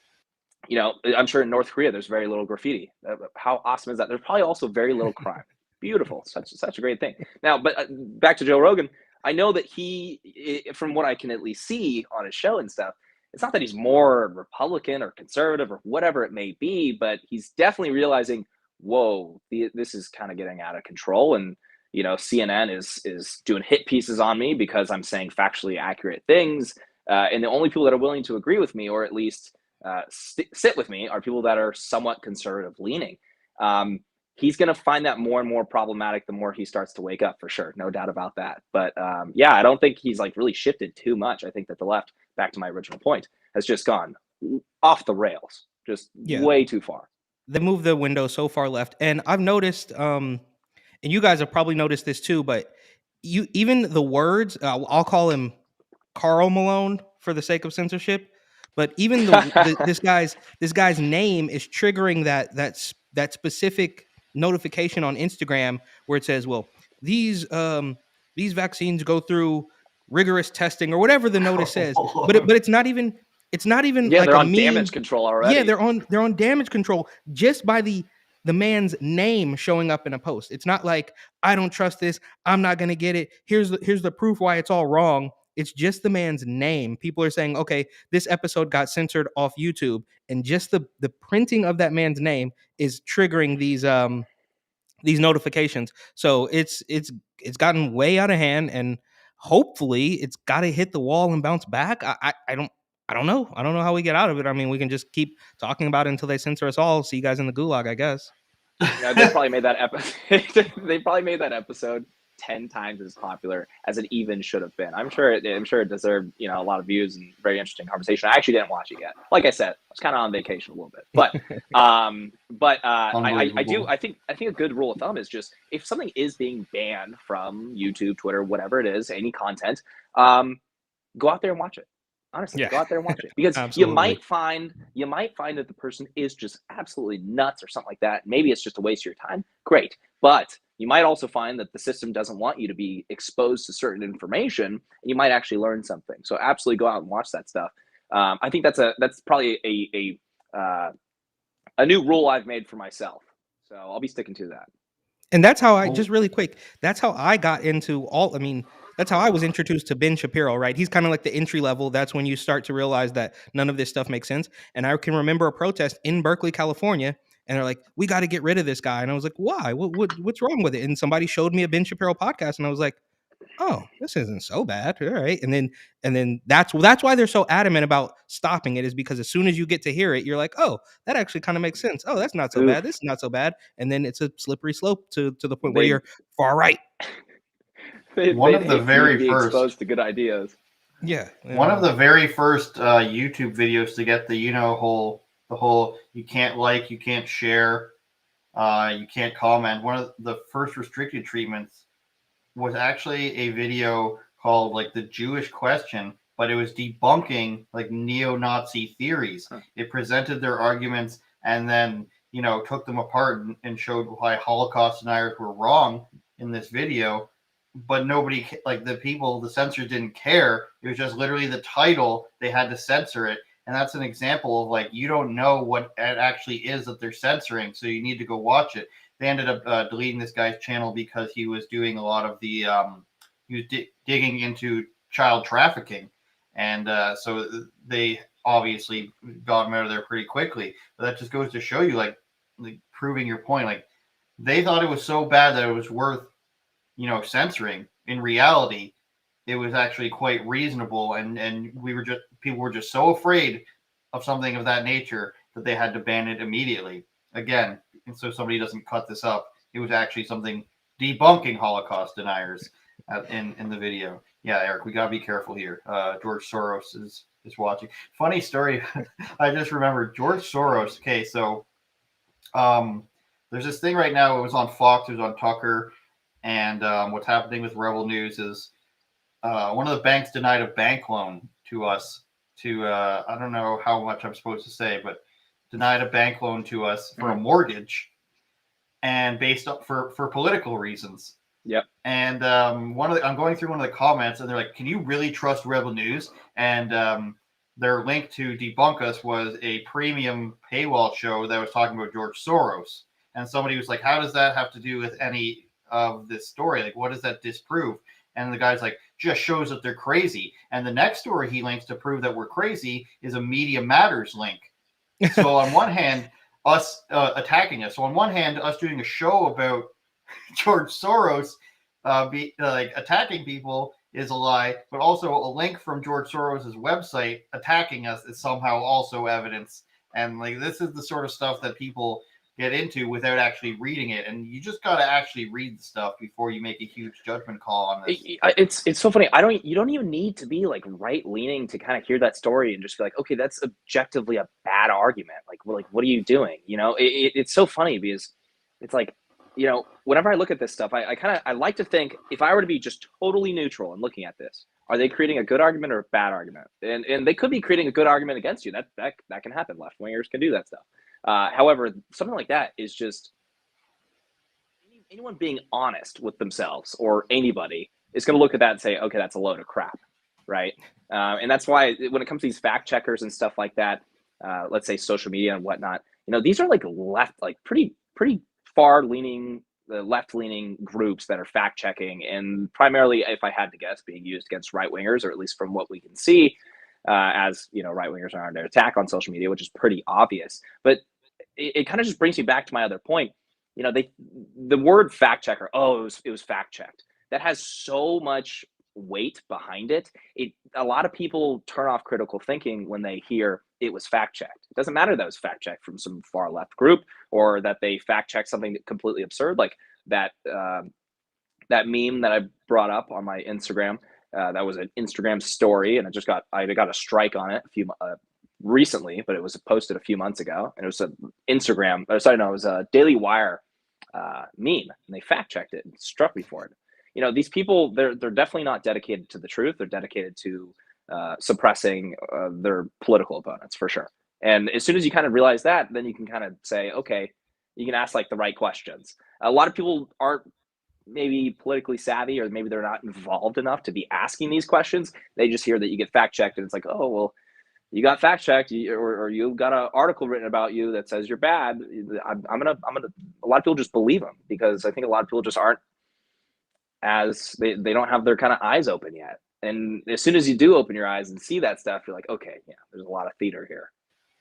sure in North Korea, there's very little graffiti. How awesome is that? There's probably also very little crime. Beautiful. Such a great thing. Now, but back to Joe Rogan, I know that he, from what I can at least see on his show and stuff, it's not that he's more Republican or conservative or whatever it may be, but he's definitely realizing, whoa, this is kind of getting out of control. And, CNN is doing hit pieces on me because I'm saying factually accurate things. And the only people that are willing to agree with me, or at least sit with me, are people that are somewhat conservative leaning. He's going to find that more and more problematic the more he starts to wake up, for sure. No doubt about that. But I don't think he's like really shifted too much. I think that the left, back to my original point, has just gone off the rails, just way too far. They moved the window so far left. And I've noticed, and you guys have probably noticed this too, but even the words, I'll call him Carl Malone for the sake of censorship, but even this guy's name is triggering that specific notification on Instagram where it says, well, these vaccines go through rigorous testing or whatever the notice says, but it's not even like they're a on meme. Damage control already. Yeah, they're on damage control just by the man's name showing up in a post. It's not like, I don't trust this, I'm not gonna get it, here's the proof why it's all wrong. It's just the man's name. People are saying, okay, this episode got censored off YouTube, and just the printing of that man's name is triggering these notifications. So it's gotten way out of hand, and hopefully it's got to hit the wall and bounce back. I don't know. I don't know how we get out of it. I mean, we can just keep talking about it until they censor us all. See you guys in the gulag, I guess. Yeah, they probably made that episode 10 times as popular as it even should have been. I'm sure it deserved, a lot of views and very interesting conversation. I actually didn't watch it yet. Like I said, I was kind of on vacation a little bit, but I think a good rule of thumb is just, if something is being banned from YouTube, Twitter, whatever it is, any content, go out there and watch it. Honestly, go out there and watch it, because you might find that the person is just absolutely nuts or something like that. Maybe it's just a waste of your time. Great. But you might also find that the system doesn't want you to be exposed to certain information, and you might actually learn something. So absolutely go out and watch that stuff. I think that's probably a new rule I've made for myself. So I'll be sticking to that. And that's how just really quick, that's how I got into that's how I was introduced to Ben Shapiro, right? He's kind of like the entry level. That's when you start to realize that none of this stuff makes sense. And I can remember a protest in Berkeley, California, and they're like, we got to get rid of this guy. And I was like, why? What's wrong with it? And somebody showed me a Ben Shapiro podcast, and I was like, oh, this isn't so bad. All right. And then that's why they're so adamant about stopping it, is because as soon as you get to hear it, you're like, oh, that actually kind of makes sense. Oh, that's not so bad. This is not so bad. And then it's a slippery slope to the point where you're far right. One of the very first exposed to good ideas. Yeah. One of the very first YouTube videos to get the whole you can't like, you can't share, you can't comment. One of the first restricted treatments was actually a video called like the Jewish question, but it was debunking like neo-Nazi theories. It presented their arguments and then took them apart and showed why Holocaust deniers were wrong in this video. But nobody, like the censors didn't care. It was just literally the title. They had to censor it. And that's an example of like, you don't know what it actually is that they're censoring. So you need to go watch it. They ended up deleting this guy's channel because he was doing a lot of the, he was digging into child trafficking. And so they obviously got him out of there pretty quickly. But that just goes to show you, like proving your point. Like, they thought it was so bad that it was worth, censoring. In reality, it was actually quite reasonable, and people were just so afraid of something of that nature that they had to ban it immediately. Again, and so somebody doesn't cut this up, it was actually something debunking Holocaust deniers in the video. Yeah, Eric, we gotta be careful here. George Soros is watching. Funny story. I just remembered George Soros. Okay, so there's this thing right now. It was on Fox. It was on Tucker. And what's happening with Rebel News is one of the banks denied a bank loan to us. I don't know how much I'm supposed to say, but denied a bank loan to us for a mortgage, and based up for political reasons. Yep. And I'm going through one of the comments, and they're like, "Can you really trust Rebel News?" And their link to debunk us was a premium paywall show that was talking about George Soros. And somebody was like, "How does that have to do with any of this story? Like, what does that disprove?" And the guy's like, "Just shows that they're crazy." And the next story he links to prove that we're crazy is a Media Matters link. So on one hand, us attacking us. So on one hand, us doing a show about George Soros attacking people is a lie, but also a link from George Soros's website attacking us is somehow also evidence. And like, this is the sort of stuff that people get into without actually reading it, and you just got to actually read the stuff before you make a huge judgment call on this. It's so funny. You don't even need to be like right leaning to kind of hear that story and just be like, okay, that's objectively a bad argument. Like what are you doing? You know, it's so funny because it's like, you know, whenever I look at this stuff, I like to think, if I were to be just totally neutral and looking at this, are they creating a good argument or a bad argument? And they could be creating a good argument against you. That can happen. Left wingers can do that stuff. However, something like that is just anyone being honest with themselves, or anybody is going to look at that and say, okay, that's a load of crap, right? And that's why when it comes to these fact checkers and stuff like that, let's say social media and whatnot, you know, these are like left, like pretty far leaning, left leaning groups that are fact checking, and primarily, if I had to guess, being used against right wingers, or at least from what we can see, as you know, right wingers are under attack on social media, which is pretty obvious. But it kind of just brings me back to my other point. You know, the word fact checker, it was fact checked. That has so much weight behind it. A lot of people turn off critical thinking when they hear it was fact checked. It doesn't matter that it was fact checked from some far left group, or that they fact checked something completely absurd, like that meme that I brought up on my Instagram. That was an Instagram story, and I got a strike on it recently, but it was posted a few months ago, and it was it was a Daily Wire meme, and they fact checked it and struck me for it. You know, these people, they're definitely not dedicated to the truth. They're dedicated to suppressing their political opponents, for sure. And as soon as you kind of realize that, then you can kind of say, okay, you can ask like the right questions. A lot of people aren't maybe politically savvy, or maybe they're not involved enough to be asking these questions. They just hear that you get fact checked, and it's like, oh, well, you got fact checked, or you got an article written about you that says you're bad. I'm gonna. A lot of people just believe them, because I think a lot of people just aren't they don't have their kind of eyes open yet. And as soon as you do open your eyes and see that stuff, you're like, okay, yeah, there's a lot of theater here.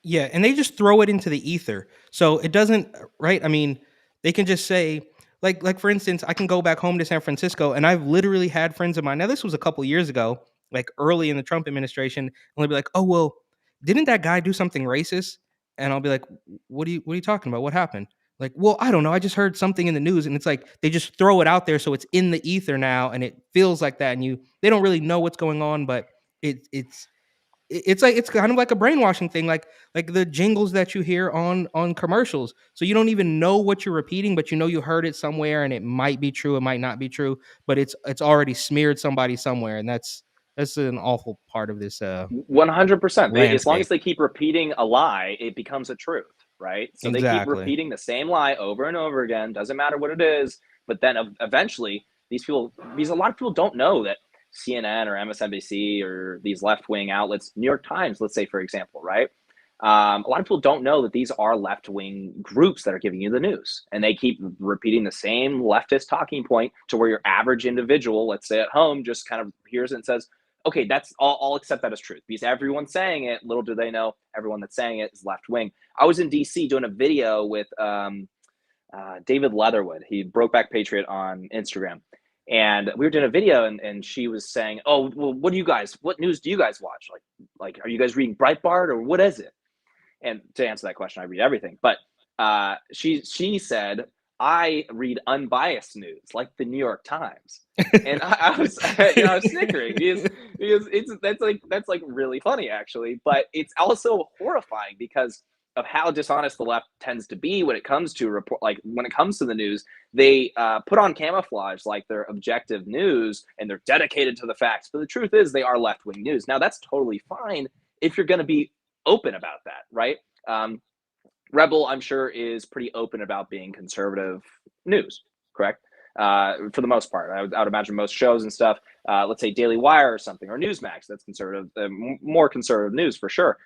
Yeah, and they just throw it into the ether. So it doesn't, right? I mean, they can just say, like for instance, I can go back home to San Francisco, and I've literally had friends of mine. Now, this was a couple years ago, like early in the Trump administration, and they'll be like, "Oh, well, didn't that guy do something racist?" And I'll be like, what are you talking about? What happened? Like, well, I don't know. I just heard something in the news, and it's like they just throw it out there, so it's in the ether now, and it feels like that. And they don't really know what's going on, but it's kind of like a brainwashing thing, like the jingles that you hear on commercials. So you don't even know what you're repeating, but you know you heard it somewhere, and it might be true, it might not be true, but it's already smeared somebody somewhere, and that's an awful part of this. 100%. As long landscape. as they keep repeating a lie, it becomes a truth, right? So they keep Exactly. repeating the same lie over and over again. Doesn't matter what it is, but then eventually these people, because a lot of people don't know that CNN or MSNBC or these left-wing outlets, New York Times, let's say, for example, right? A lot of people don't know that these are left-wing groups that are giving you the news, and they keep repeating the same leftist talking point to where your average individual, let's say at home, just kind of hears it and says, okay, that's I'll accept that as truth, because everyone's saying it. Little do they know, everyone that's saying it is left-wing. I was in DC doing a video with David Leatherwood. He Brokeback Patriot on Instagram. And we were doing a video, and she was saying, "Oh, well, what news do you guys watch? Like, are you guys reading Breitbart or what is it?" And to answer that question, I read everything. But she said, "I read unbiased news, like the New York Times." And I was, I was snickering because that's like really funny actually. But it's also horrifying because of how dishonest the left tends to be when it comes to report. Like when it comes to the news, they put on camouflage like they're objective news and they're dedicated to the facts. But the truth is, they are left-wing news. Now that's totally fine if you're going to be open about that, right? Rebel, I'm sure, is pretty open about being conservative news, correct? For the most part, I would imagine most shows and stuff, let's say Daily Wire or something, or Newsmax, that's conservative, more conservative news for sure.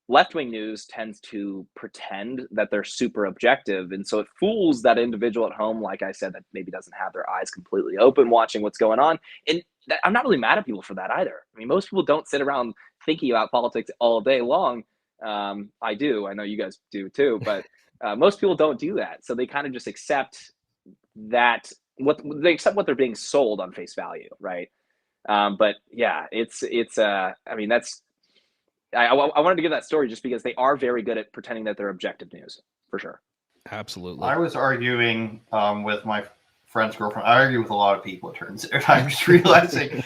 Left-wing news tends to pretend that they're super objective, and so it fools that individual at home, like I said, that maybe doesn't have their eyes completely open watching what's going on. And I'm not really mad at people for that either. I mean, most people don't sit around thinking about politics all day long. I do. I know you guys do too, but most people don't do that. So they kind of just accept that what they're being sold on face value, right? But yeah, I mean, I wanted to give that story just because they are very good at pretending that they're objective news, for sure. Absolutely. I was arguing with my friend's girlfriend. I argue with a lot of people, it turns out. I'm just realizing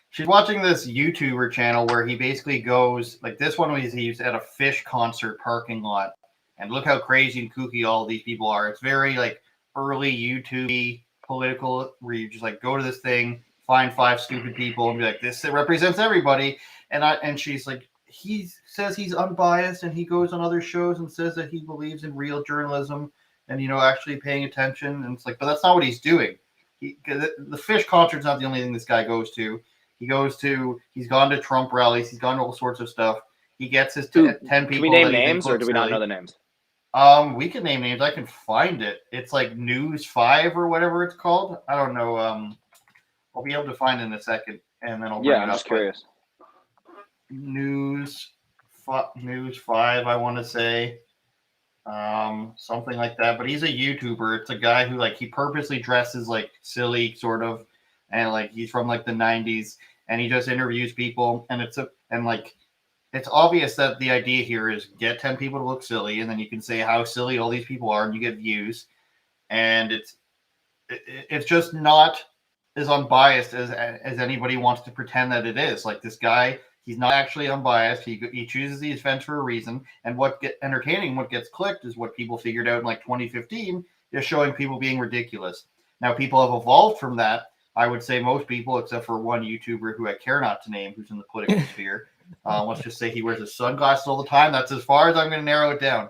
she's watching this YouTuber channel where he basically goes, like this one was he's at a fish concert parking lot. And look how crazy and kooky all these people are. It's very like early YouTube political, where you just like go to this thing, find 5 stupid people and be like, this represents everybody. And she's like, he says he's unbiased and he goes on other shows and says that he believes in real journalism and, you know, actually paying attention. And it's like, but that's not what he's doing. The fish concert's not the only thing this guy goes to. He's gone to Trump rallies. He's gone to all sorts of stuff. He gets his 10 people. Do we name names or do we not know the names? We can name names. I can find it. It's like News 5 or whatever it's called. I don't know. I'll be able to find it in a second and then I'll bring it up. I'm just curious. News 5, I want to say, something like that. But he's a YouTuber. It's a guy who like he purposely dresses like silly, sort of, and like he's from like the 90s, and he just interviews people. And it's obvious that the idea here is get 10 people to look silly, and then you can say how silly all these people are, and you get views. And it's just not as unbiased as anybody wants to pretend that it is. Like this guy. He's not actually unbiased. He chooses these events for a reason. And what gets clicked is what people figured out in like 2015 is showing people being ridiculous. Now, people have evolved from that. I would say most people, except for one YouTuber who I care not to name, who's in the political sphere. Let's just say he wears his sunglasses all the time. That's as far as I'm going to narrow it down.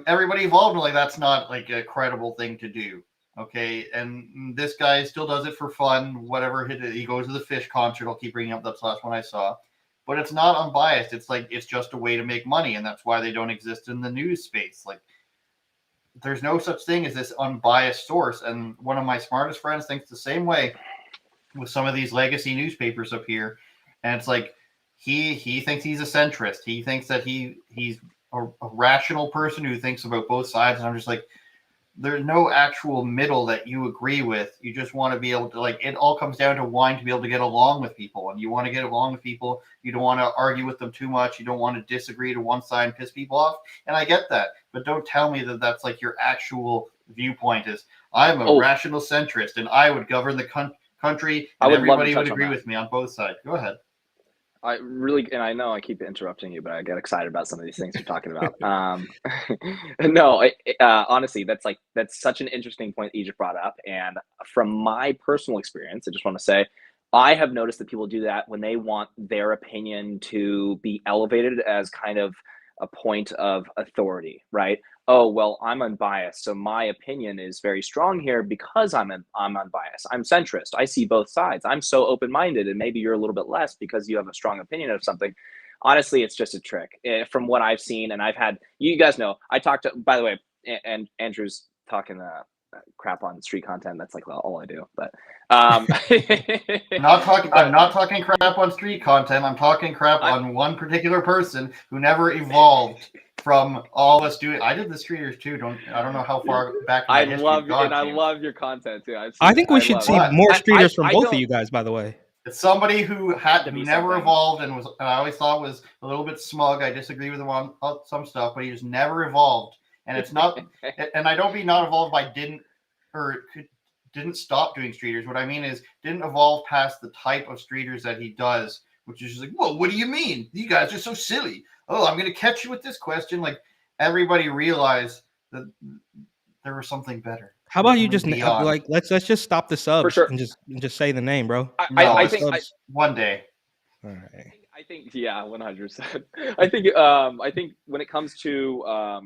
Everybody evolved. Like that's not like a credible thing to do. Okay, and this guy still does it for fun. Whatever he goes to the fish concert. I'll keep bringing up that's the last one I saw, but it's not unbiased. It's like it's just a way to make money, and that's why they don't exist in the news space. Like there's no such thing as this unbiased source. And one of my smartest friends thinks the same way with some of these legacy newspapers up here. And it's like he thinks he's a centrist. He thinks that he's a rational person who thinks about both sides. And I'm just like, there's no actual middle that you agree with. You just want to be able to, like, it all comes down to wanting to be able to get along with people. And you want to get along with people. You don't want to argue with them too much. You don't want to disagree to one side and piss people off. And I get that. But don't tell me that that's like your actual viewpoint is, I'm a rational centrist and I would govern the country and everybody would agree with me on both sides. Go ahead. And I know I keep interrupting you, but I get excited about some of these things you're talking about. Honestly, that's such an interesting point that you just brought up. And from my personal experience, I just want to say, I have noticed that people do that when they want their opinion to be elevated as kind of a point of authority, right? Oh, well, I'm unbiased, so my opinion is very strong here because I'm unbiased. I'm centrist. I see both sides. I'm so open-minded, and maybe you're a little bit less because you have a strong opinion of something. Honestly, it's just a trick. From what I've seen, and I've had, you guys know, I talked to, by the way, and Andrew's talking crap on street content. That's like all I do. But I'm not talking crap on street content. I'm talking crap on one particular person who never evolved from all of us doing. I did the streeters too. I don't know how far back in my history you've gone to. I love your content too. I think we should see more streeters from both of don't- you guys, by the way. It's somebody who be never something. evolved and I always thought was a little bit smug. I disagree with him on some stuff, but he just never evolved. And it's not, and I don't mean not evolved by didn't stop doing streeters. What I mean is didn't evolve past the type of streeters that he does, which is just like, whoa, what do you mean? You guys are so silly. Oh, I'm going to catch you with this question. Like everybody realized that there was something better. How about you just like let's just stop the subs For sure. and just say the name, bro. I think one day. All right. I think 100%. I think when it comes to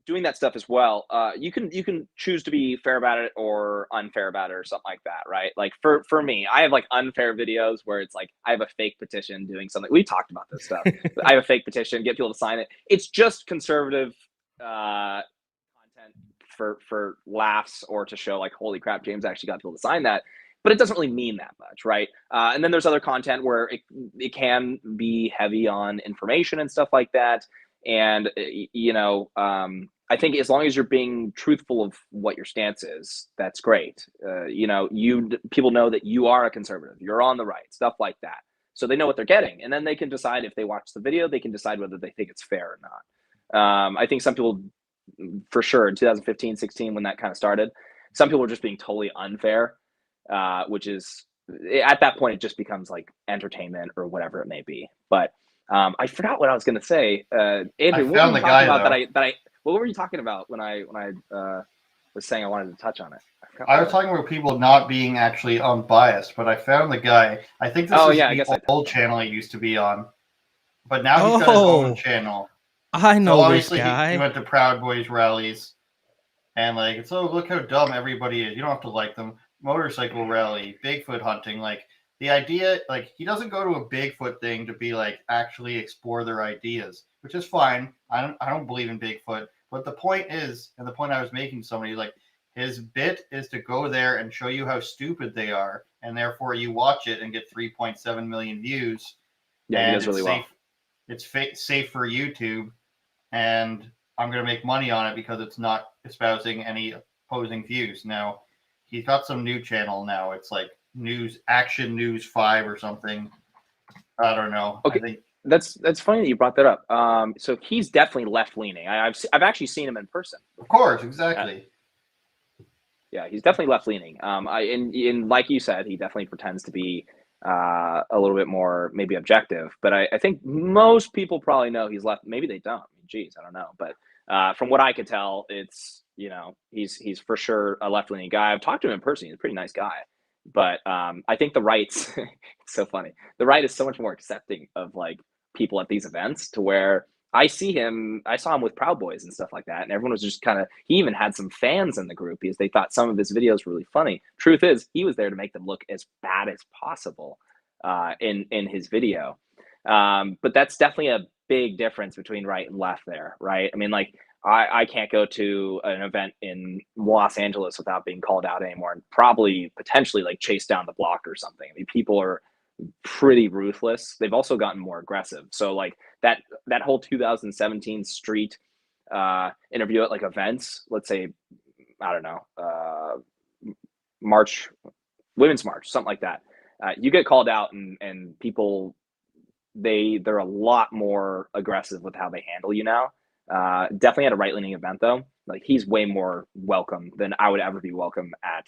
doing that stuff as well, you can choose to be fair about it or unfair about it or something like that, right? Like for me, I have like unfair videos where it's like I have a fake petition doing something. We talked about this stuff. I have a fake petition, get people to sign it. It's just conservative content for laughs or to show like, holy crap, James actually got people to sign that. But it doesn't really mean that much, right? And then there's other content where it can be heavy on information and stuff like that. And, I think as long as you're being truthful of what your stance is, that's great. People know that you are a conservative, you're on the right, stuff like that. So they know what they're getting. And then they can decide if they watch the video, they can decide whether they think it's fair or not. I think some people, for sure, in 2015, 16, when that kind of started, some people were just being totally unfair, which is, at that point, it just becomes like entertainment or whatever it may be. But I forgot what I was going to say. Andrew, what were you talking about what were you talking about when I was saying I wanted to touch on it? I was talking about people not being actually unbiased, but I found the guy. I think this is the old channel he used to be on, but now he's got his own channel. I know this obviously guy. He went to Proud Boys rallies, and like it's look how dumb everybody is. You don't have to like them. Motorcycle rally, Bigfoot hunting, like the idea, like he doesn't go to a Bigfoot thing to be like actually explore their ideas, which is fine. I don't believe in Bigfoot, but the point is, and the point I was making to somebody, like his bit is to go there and show you how stupid they are, and therefore you watch it and get 3.7 million views. Yeah, he does really well. It's safe for YouTube, and I'm going to make money on it because it's not espousing any opposing views. Now, he's got some new channel now. It's like Action News 5 or something. I don't know. Okay. I think that's funny that you brought that up. So he's definitely left leaning. I've actually seen him in person. Of course, exactly. Yeah, he's definitely left leaning. And like you said, he definitely pretends to be a little bit more maybe objective. But I think most people probably know he's left. Maybe they don't. Geez, I don't know. But from what I could tell, it's he's for sure a left leaning guy. I've talked to him in person. He's a pretty nice guy. But I think the right's it's so funny. The right is so much more accepting of like people at these events to where I saw him with Proud Boys and stuff like that. And everyone was just kind of, he even had some fans in the group because they thought some of his videos were really funny. Truth is, he was there to make them look as bad as possible in his video. But that's definitely a big difference between right and left there, right? I mean, like, I can't go to an event in Los Angeles without being called out anymore and probably potentially like chased down the block or something. I mean, people are pretty ruthless. They've also gotten more aggressive. So like that whole 2017 street interview at like events, let's say, I don't know, Women's March, something like that. You get called out and people, they're a lot more aggressive with how they handle you now. Definitely at a right-leaning event though, like he's way more welcome than I would ever be welcome at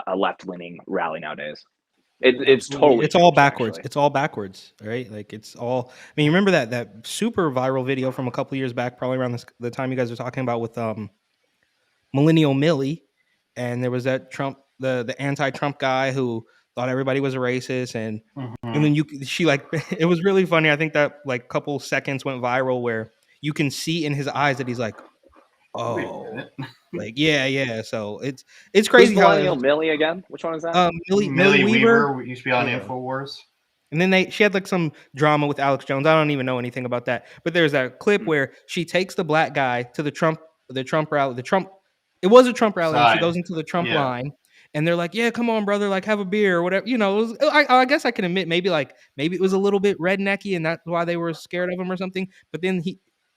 a left-leaning rally nowadays. It's all backwards. Actually. It's all backwards, right? Like it's all. I mean, you remember that super viral video from a couple years back, probably around the time you guys were talking about with Millennial Millie, and there was that Trump, the anti-Trump guy who thought everybody was a racist, and then she like it was really funny. I think that like couple seconds went viral where you can see in his eyes that he's like, oh, like yeah. So it's crazy. Who's Millennial Millie again? Which one is that? Millie Weaver used to be on InfoWars. And then she had like some drama with Alex Jones. I don't even know anything about that. But there's that clip where she takes the black guy to the Trump rally. It was a Trump rally. And she Side. goes into the Trump Yeah. line, and they're like, "Yeah, come on, brother, like have a beer or whatever." You know, it was, I guess I can admit maybe it was a little bit rednecky, and that's why they were scared of him or something. But then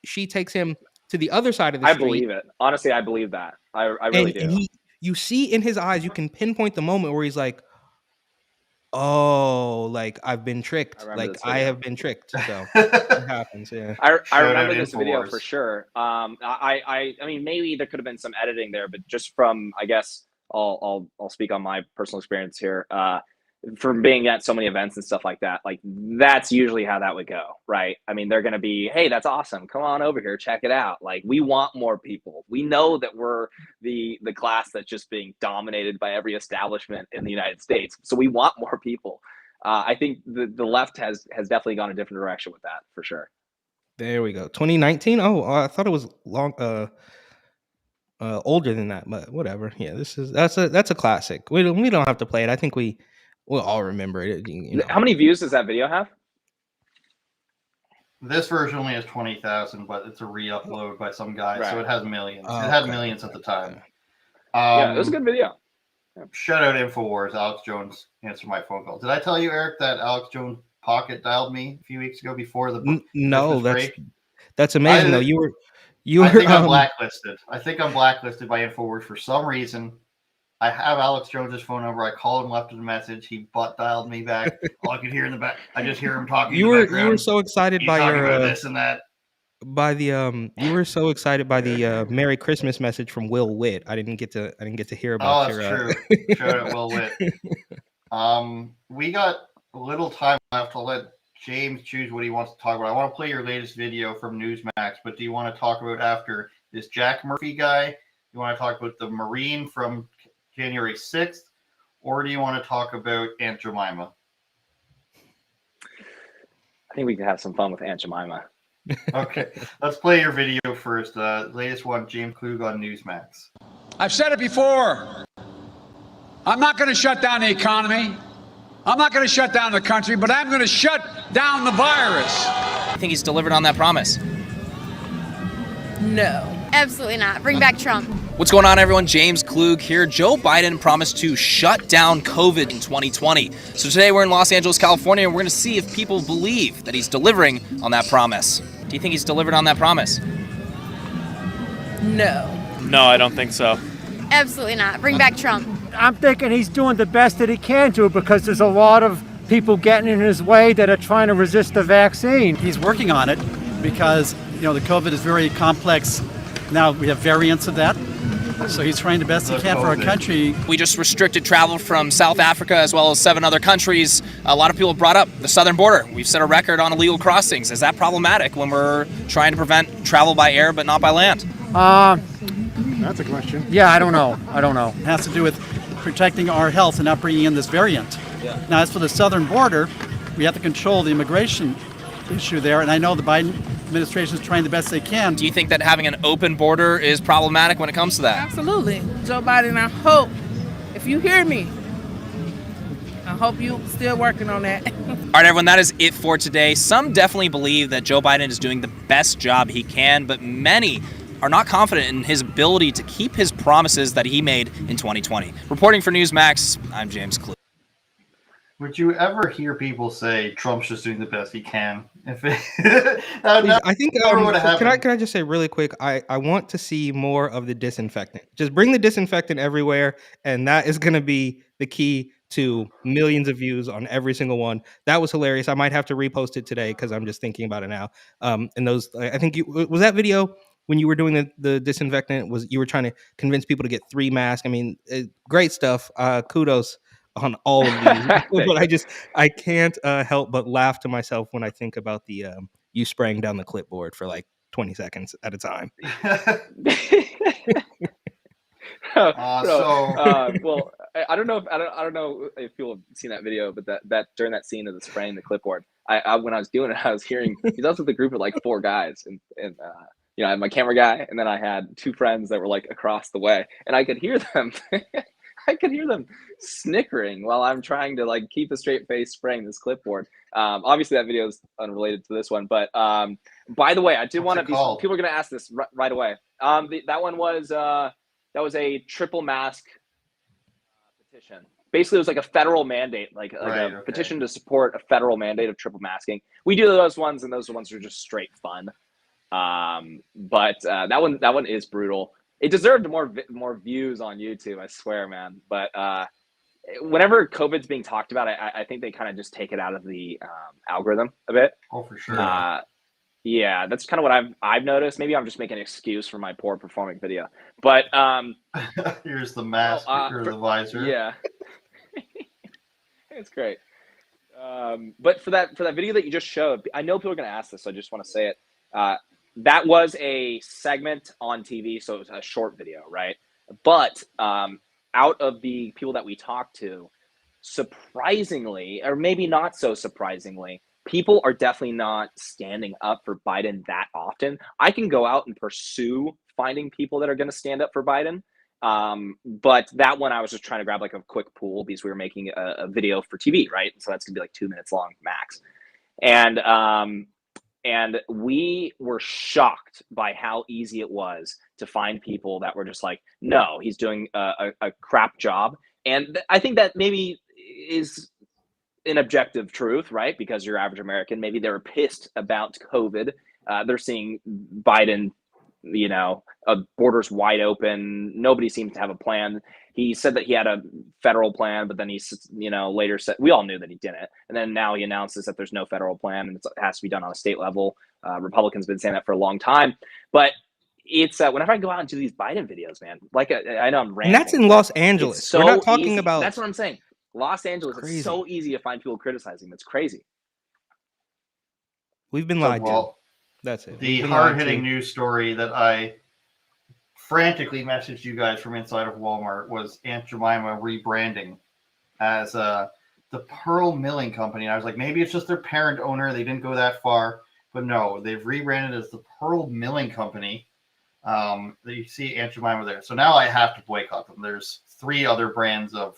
she takes him to the other side of the I street. believe it. Honestly, I believe that. I really do. And you see in his eyes, you can pinpoint the moment where he's like, "Oh, like I've been tricked. Like I have been tricked." So it happens. Yeah. I remember out this video Infowars. for sure. I mean, maybe there could have been some editing there, but just from, I guess I'll speak on my personal experience here. From being at so many events and stuff like that, like that's usually how that would go, right? I mean, they're going to be, hey, that's awesome. Come on over here, check it out. Like, we want more people. We know that we're the class that's just being dominated by every establishment in the United States. So we want more people. I think the left has definitely gone a different direction with that for sure. There we go. 2019. Oh, I thought it was older than that, but whatever. Yeah, that's a classic. We don't have to play it. I think we'll all remember it. You know. How many views does that video have? This version only has 20,000, but it's a re-upload by some guy, so Right. it has millions. Oh, it had okay. millions at the time. Yeah, it was a good video. Shout out Infowars. Alex Jones answered my phone call. Did I tell you, Eric, that Alex Jones pocket dialed me a few weeks ago before the No, Christmas break? that's amazing though. You were I think I'm blacklisted. I think I'm blacklisted by Infowars for some reason. I have Alex Jones's phone number. I called him, left him a message. He butt dialed me back. All I could hear in the back, I just hear him talking. You were so excited by talking your about this and that. by the you were so excited by the Merry Christmas message from Will Witt. I didn't get to hear about Oh, that's true. Shout out Will Witt. We got a little time left. I'll let James choose what he wants to talk about. I want to play your latest video from Newsmax, but do you want to talk about after this Jack Murphy guy? You want to talk about the Marine from January 6th, or do you want to talk about Aunt Jemima? I think we could have some fun with Aunt Jemima. Okay, let's play your video first. Latest one, James Klug on Newsmax. I've said it before. I'm not going to shut down the economy. I'm not going to shut down the country, but I'm going to shut down the virus. I think he's delivered on that promise. No. Absolutely not. Bring back Trump. What's going on, everyone? James Klug here. Joe Biden promised to shut down COVID in 2020. So today we're in Los Angeles, California, and we're going to see if people believe that he's delivering on that promise. Do you think he's delivered on that promise? No. No, I don't think so. Absolutely not. Bring back Trump. I'm thinking he's doing the best that he can do because there's a lot of people getting in his way that are trying to resist the vaccine. He's working on it because, the COVID is very complex. Now we have variants of that. So he's trying the best he can for our country. We just restricted travel from South Africa as well as 7 other countries. A lot of people brought up the southern border. We've set a record on illegal crossings. Is that problematic when we're trying to prevent travel by air but not by land? That's a question. Yeah, I don't know. It has to do with protecting our health and not bringing in this variant. Yeah. Now, as for the southern border, we have to control the immigration issue there, and I know the Biden administration is trying the best they can. Do you think that having an open border is problematic when it comes to that? Absolutely. Joe Biden, I hope, if you hear me, I hope you're still working on that. All right, everyone, that is it for today. Some definitely believe that Joe Biden is doing the best job he can, but many are not confident in his ability to keep his promises that he made in 2020. Reporting for Newsmax, I'm James Klug. Would you ever hear people say Trump's just doing the best he can? If it, I think can I just say really quick, I want to see more of the disinfectant. Just bring the disinfectant everywhere, and that is going to be the key to millions of views on every single one. That was hilarious. I might have to repost it today because I'm just thinking about it now. And those, I think was that video when you were doing the disinfectant, you were trying to convince people to get 3 masks. I mean, great stuff. Kudos on all of these. But I can't help but laugh to myself when I think about the you spraying down the clipboard for like 20 seconds at a time. Well, I don't know if people have seen that video, but that during that scene of the spraying the clipboard, I when I was doing it, I was hearing he's also with a group of like 4 guys, and I had my camera guy, and then I had 2 friends that were like across the way, and I could hear them. I could hear them snickering while I'm trying to like keep a straight face spraying this clipboard. Obviously that video is unrelated to this one, but by the way, I did want to. People are going to ask this right away. That that was a triple mask petition. Basically, it was like a federal mandate, like a petition to support a federal mandate of triple masking. We do those ones, and those ones are just straight fun. But that one is brutal. It deserved more views on YouTube, I swear, man. But whenever COVID's being talked about, I think they kind of just take it out of the algorithm a bit. Oh, for sure. Yeah, that's kind of what I've noticed. Maybe I'm just making an excuse for my poor performing video. But here's the mask, here's the visor. Yeah, it's great. But for that video that you just showed, I know people are going to ask this, so I just want to say it. That was a segment on TV, so it was a short video, right? But out of the people that we talked to, surprisingly, or maybe not so surprisingly, people are definitely not standing up for Biden that often. I can go out and pursue finding people that are going to stand up for Biden. But that one, I was just trying to grab like a quick pool because we were making a video for TV, right? So that's gonna be like 2 minutes long max. And we were shocked by how easy it was to find people that were just like, no, he's doing a crap job. And I think that maybe is an objective truth, right? Because you're average American, maybe they were pissed about COVID. They're seeing Biden, borders wide open. Nobody seems to have a plan. He said that he had a federal plan, but then he, later said, we all knew that he didn't. And then now he announces that there's no federal plan and it has to be done on a state level. Republicans have been saying that for a long time. But it's whenever I go out and do these Biden videos, man, like I know I'm ranting. And that's in Los Angeles. So we're not talking easy. about. That's what I'm saying. Los Angeles, it's so easy to find people criticizing. That's crazy. We've been lied to. That's it. The hard-hitting news story that I frantically messaged you guys from inside of Walmart was Aunt Jemima rebranding as the Pearl Milling Company. And I was like, maybe it's just their parent owner. They didn't go that far. But no, they've rebranded as the Pearl Milling Company. You see Aunt Jemima there. So now I have to boycott them. There's 3 other brands of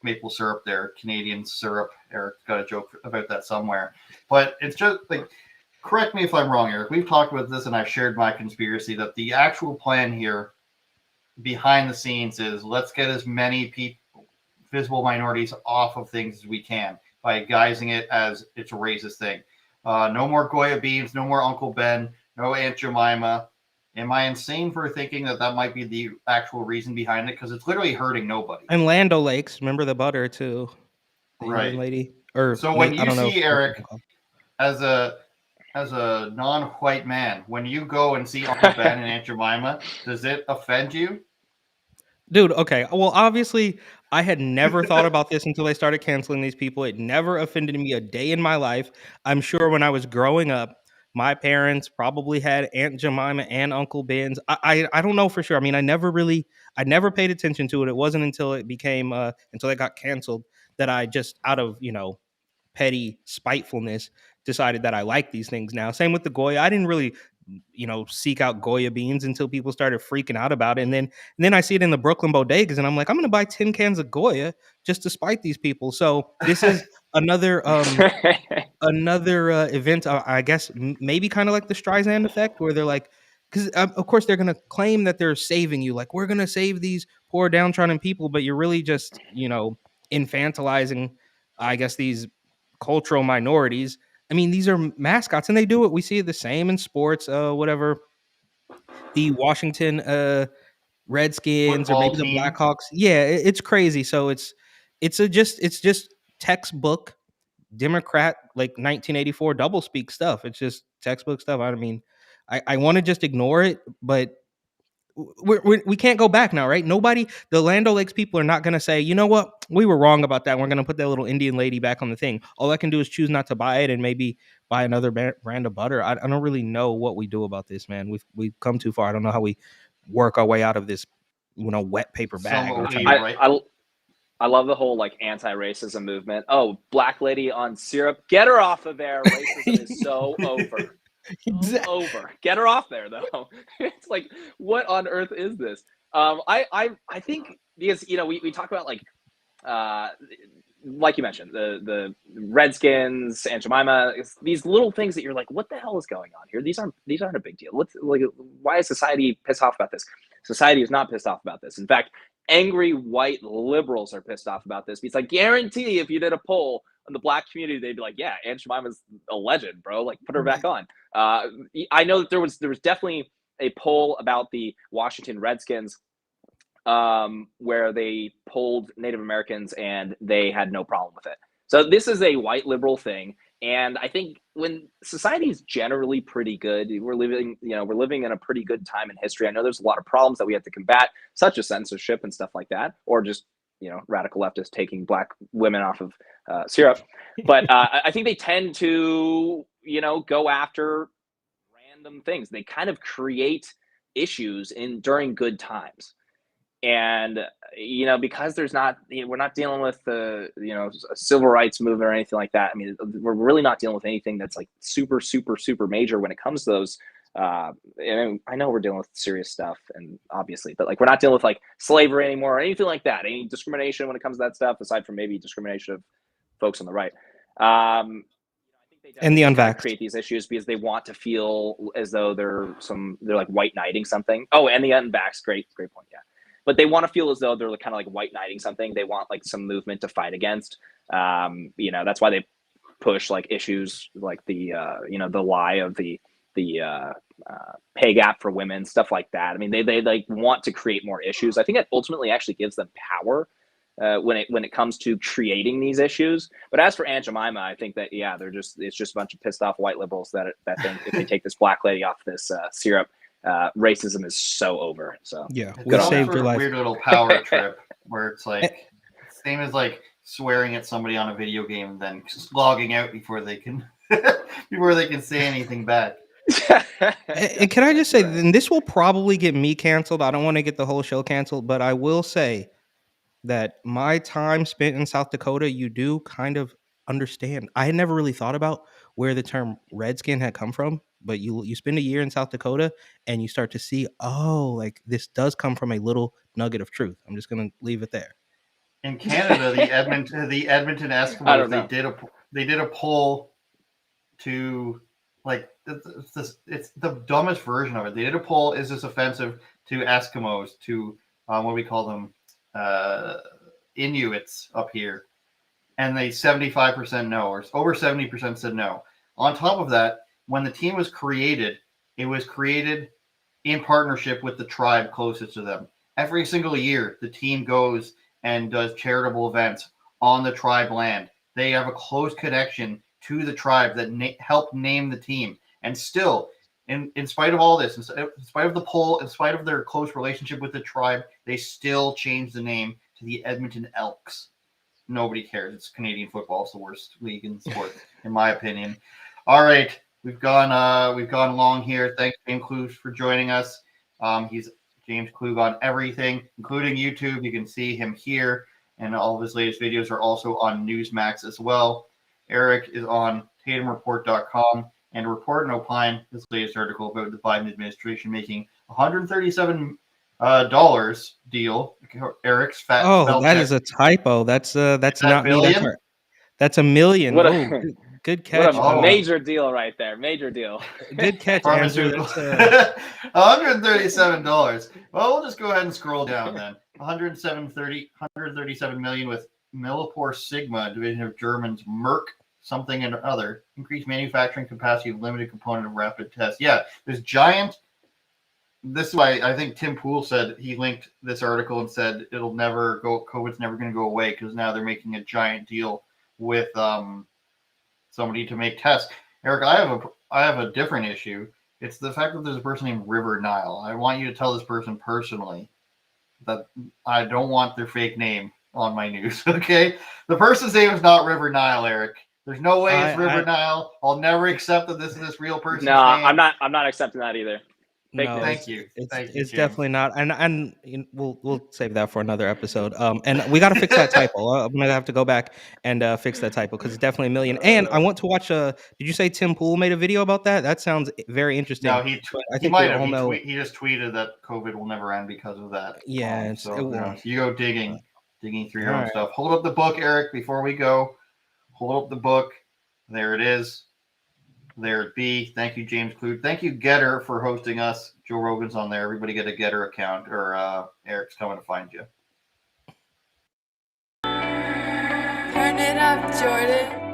maple syrup there, Canadian syrup. Eric's got a joke about that somewhere. But it's just like, correct me if I'm wrong, Eric. We've talked about this and I've shared my conspiracy that the actual plan here behind the scenes is let's get as many people, visible minorities off of things as we can by guising it as it's a racist thing. No more Goya beans, no more Uncle Ben, no Aunt Jemima. Am I insane for thinking that might be the actual reason behind it? Because it's literally hurting nobody. And Land O'Lakes, remember the butter too, the right, lady. Or so when you see Eric as a non-white man, when you go and see Uncle Ben and Aunt Jemima, does it offend you? Dude, okay. Well, obviously, I had never thought about this until they started canceling these people. It never offended me a day in my life. I'm sure when I was growing up, my parents probably had Aunt Jemima and Uncle Ben's. I don't know for sure. I mean, I never paid attention to it. It wasn't until it became until it got canceled that I just out of petty spitefulness decided that I like these things now. Same with the Goya. I didn't really seek out Goya beans until people started freaking out about it. And then I see it in the Brooklyn bodegas and I'm like, I'm going to buy 10 cans of Goya just to spite these people. So this is another event, I guess, maybe kind of like the Streisand effect where they're like, because of course they're going to claim that they're saving you. Like, we're going to save these poor downtrodden people, but you're really just, infantilizing, I guess, these cultural minorities. I mean, these are mascots, and they do it. We see the same in sports, whatever. The Washington Redskins football or maybe team. The Blackhawks. Yeah, it's crazy. So it's just textbook Democrat, like 1984 doublespeak stuff. It's just textbook stuff. I mean, I want to just ignore it, but we can't go back now, right? The Land O'Lakes people are not going to say, you know what, we were wrong about that. We're going to put that little Indian lady back on the thing. All I can do is choose not to buy it and maybe buy another brand of butter. I don't really know what we do about this, man. We've come too far. I don't know how we work our way out of this, wet paper bag. I love the whole anti-racism movement. Oh, black lady on syrup, get her off of there. Racism is so over. Exactly. Over. Get her off there, though. It's like, what on earth is this? I think because we talk about like you mentioned, the Redskins, Aunt Jemima, these little things that you're like, what the hell is going on here? These aren't a big deal. Why is society pissed off about this? Society is not pissed off about this. In fact, angry white liberals are pissed off about this because I guarantee if you did a poll in the black community, they'd be like, yeah, Aunt Jemima's a legend, bro. Like, put her back on. I know that there was definitely a poll about the Washington Redskins where they polled Native Americans and they had no problem with it. So this is a white liberal thing. And I think when society is generally pretty good, we're living in a pretty good time in history. I know there's a lot of problems that we have to combat, such as censorship and stuff like that, or just, radical leftists taking black women off of syrup. But I think they tend to, go after random things. They kind of create issues during good times. And, because there's we're not dealing with a civil rights movement or anything like that. I mean, we're really not dealing with anything that's like super, super, super major when it comes to those. And I know we're dealing with serious stuff and obviously, but like, we're not dealing with like slavery anymore or anything like that. Any discrimination when it comes to that stuff, aside from maybe discrimination of folks on the right. I think they and the unvaxxed create these issues because they want to feel as though they're like white knighting something. Oh, and the unvaxxed, great point. Yeah. But they want to feel as though they're kind of like white knighting something. They want like some movement to fight against. That's why they push like issues like the lie of the pay gap for women, stuff like that. I memean, they like want to create more issues. I think that ultimately actually gives them power when it comes to creating these issues. But as for Aunt Jemima, I think that it's just a bunch of pissed off white liberals that think if they take this black lady off this syrup, racism is so over. So yeah, it's we saved sort your of life. Weird little power trip where it's like same as like swearing at somebody on a video game, and then just logging out before they can say anything back. And can I just say, and this will probably get me canceled. I don't want to get the whole show canceled, but I will say that my time spent in South Dakota, you do kind of understand. I had never really thought about where the term redskin had come from, but you spend a year in South Dakota and you start to see, like this does come from a little nugget of truth. I'm just going to leave it there. In Canada, the Edmonton Eskimos, they did a poll to like it's the dumbest version of it. They did a poll: is this offensive to Eskimos, to what we call them, Inuits up here? And they 75% no, or over 70% said no. On top of that, when the team was created, it was created in partnership with the tribe closest to them. Every single year, the team goes and does charitable events on the tribe land. They have a close connection to the tribe that helped name the team. And still, in spite of all this, in spite of the poll, in spite of their close relationship with the tribe, they still changed the name to the Edmonton Elks. Nobody cares. It's Canadian football. It's the worst league in sport, in my opinion. All right, we've gone long here. Thanks, James Klug, for joining us. He's James Klug on everything, including YouTube. You can see him here, and all of his latest videos are also on Newsmax as well. Eric is on TatumReport.com and Report and Opine, his latest article about the Biden administration making $137 deal. Eric's fat. Oh, that is a typo. That's not billion? me. That's a million. Good catch. What a major deal right there. Major deal. Good catch, Andrew. $137. Well, we'll just go ahead and scroll down then. 137 million with Millipore Sigma, division of Germans, Merck, something and other. Increased manufacturing capacity of limited component of rapid tests. Yeah, this giant. This is why I think Tim Pool said he linked this article and said it'll never go. COVID's never going to go away because now they're making a giant deal with somebody to make tests. Eric, I have a different issue. It's the fact that there's a person named River Nile. I want you to tell this person personally that I don't want their fake name on my news. Okay, the person's name is not River Nile, Eric. There's no way it's River Nile. I'll never accept that this is this real person's name. I'm not accepting that either. No, thank you. It's definitely not, and we'll save that for another episode. And we got to fix that typo. I'm gonna have to go back and fix that typo because it's definitely a million. And I want to watch. Did you say Tim Pool made a video about that? That sounds very interesting. No, he might have. He just tweeted that COVID will never end because of that. Yeah, you go digging through your own stuff. Hold up the book, Eric, before we go. Hold up the book. There it is. There it be. Thank you, James Klug. Thank you, Getter, for hosting us. Joe Rogan's on there. Everybody get a Getter account, or Eric's coming to find you. Turn it up, Jordan.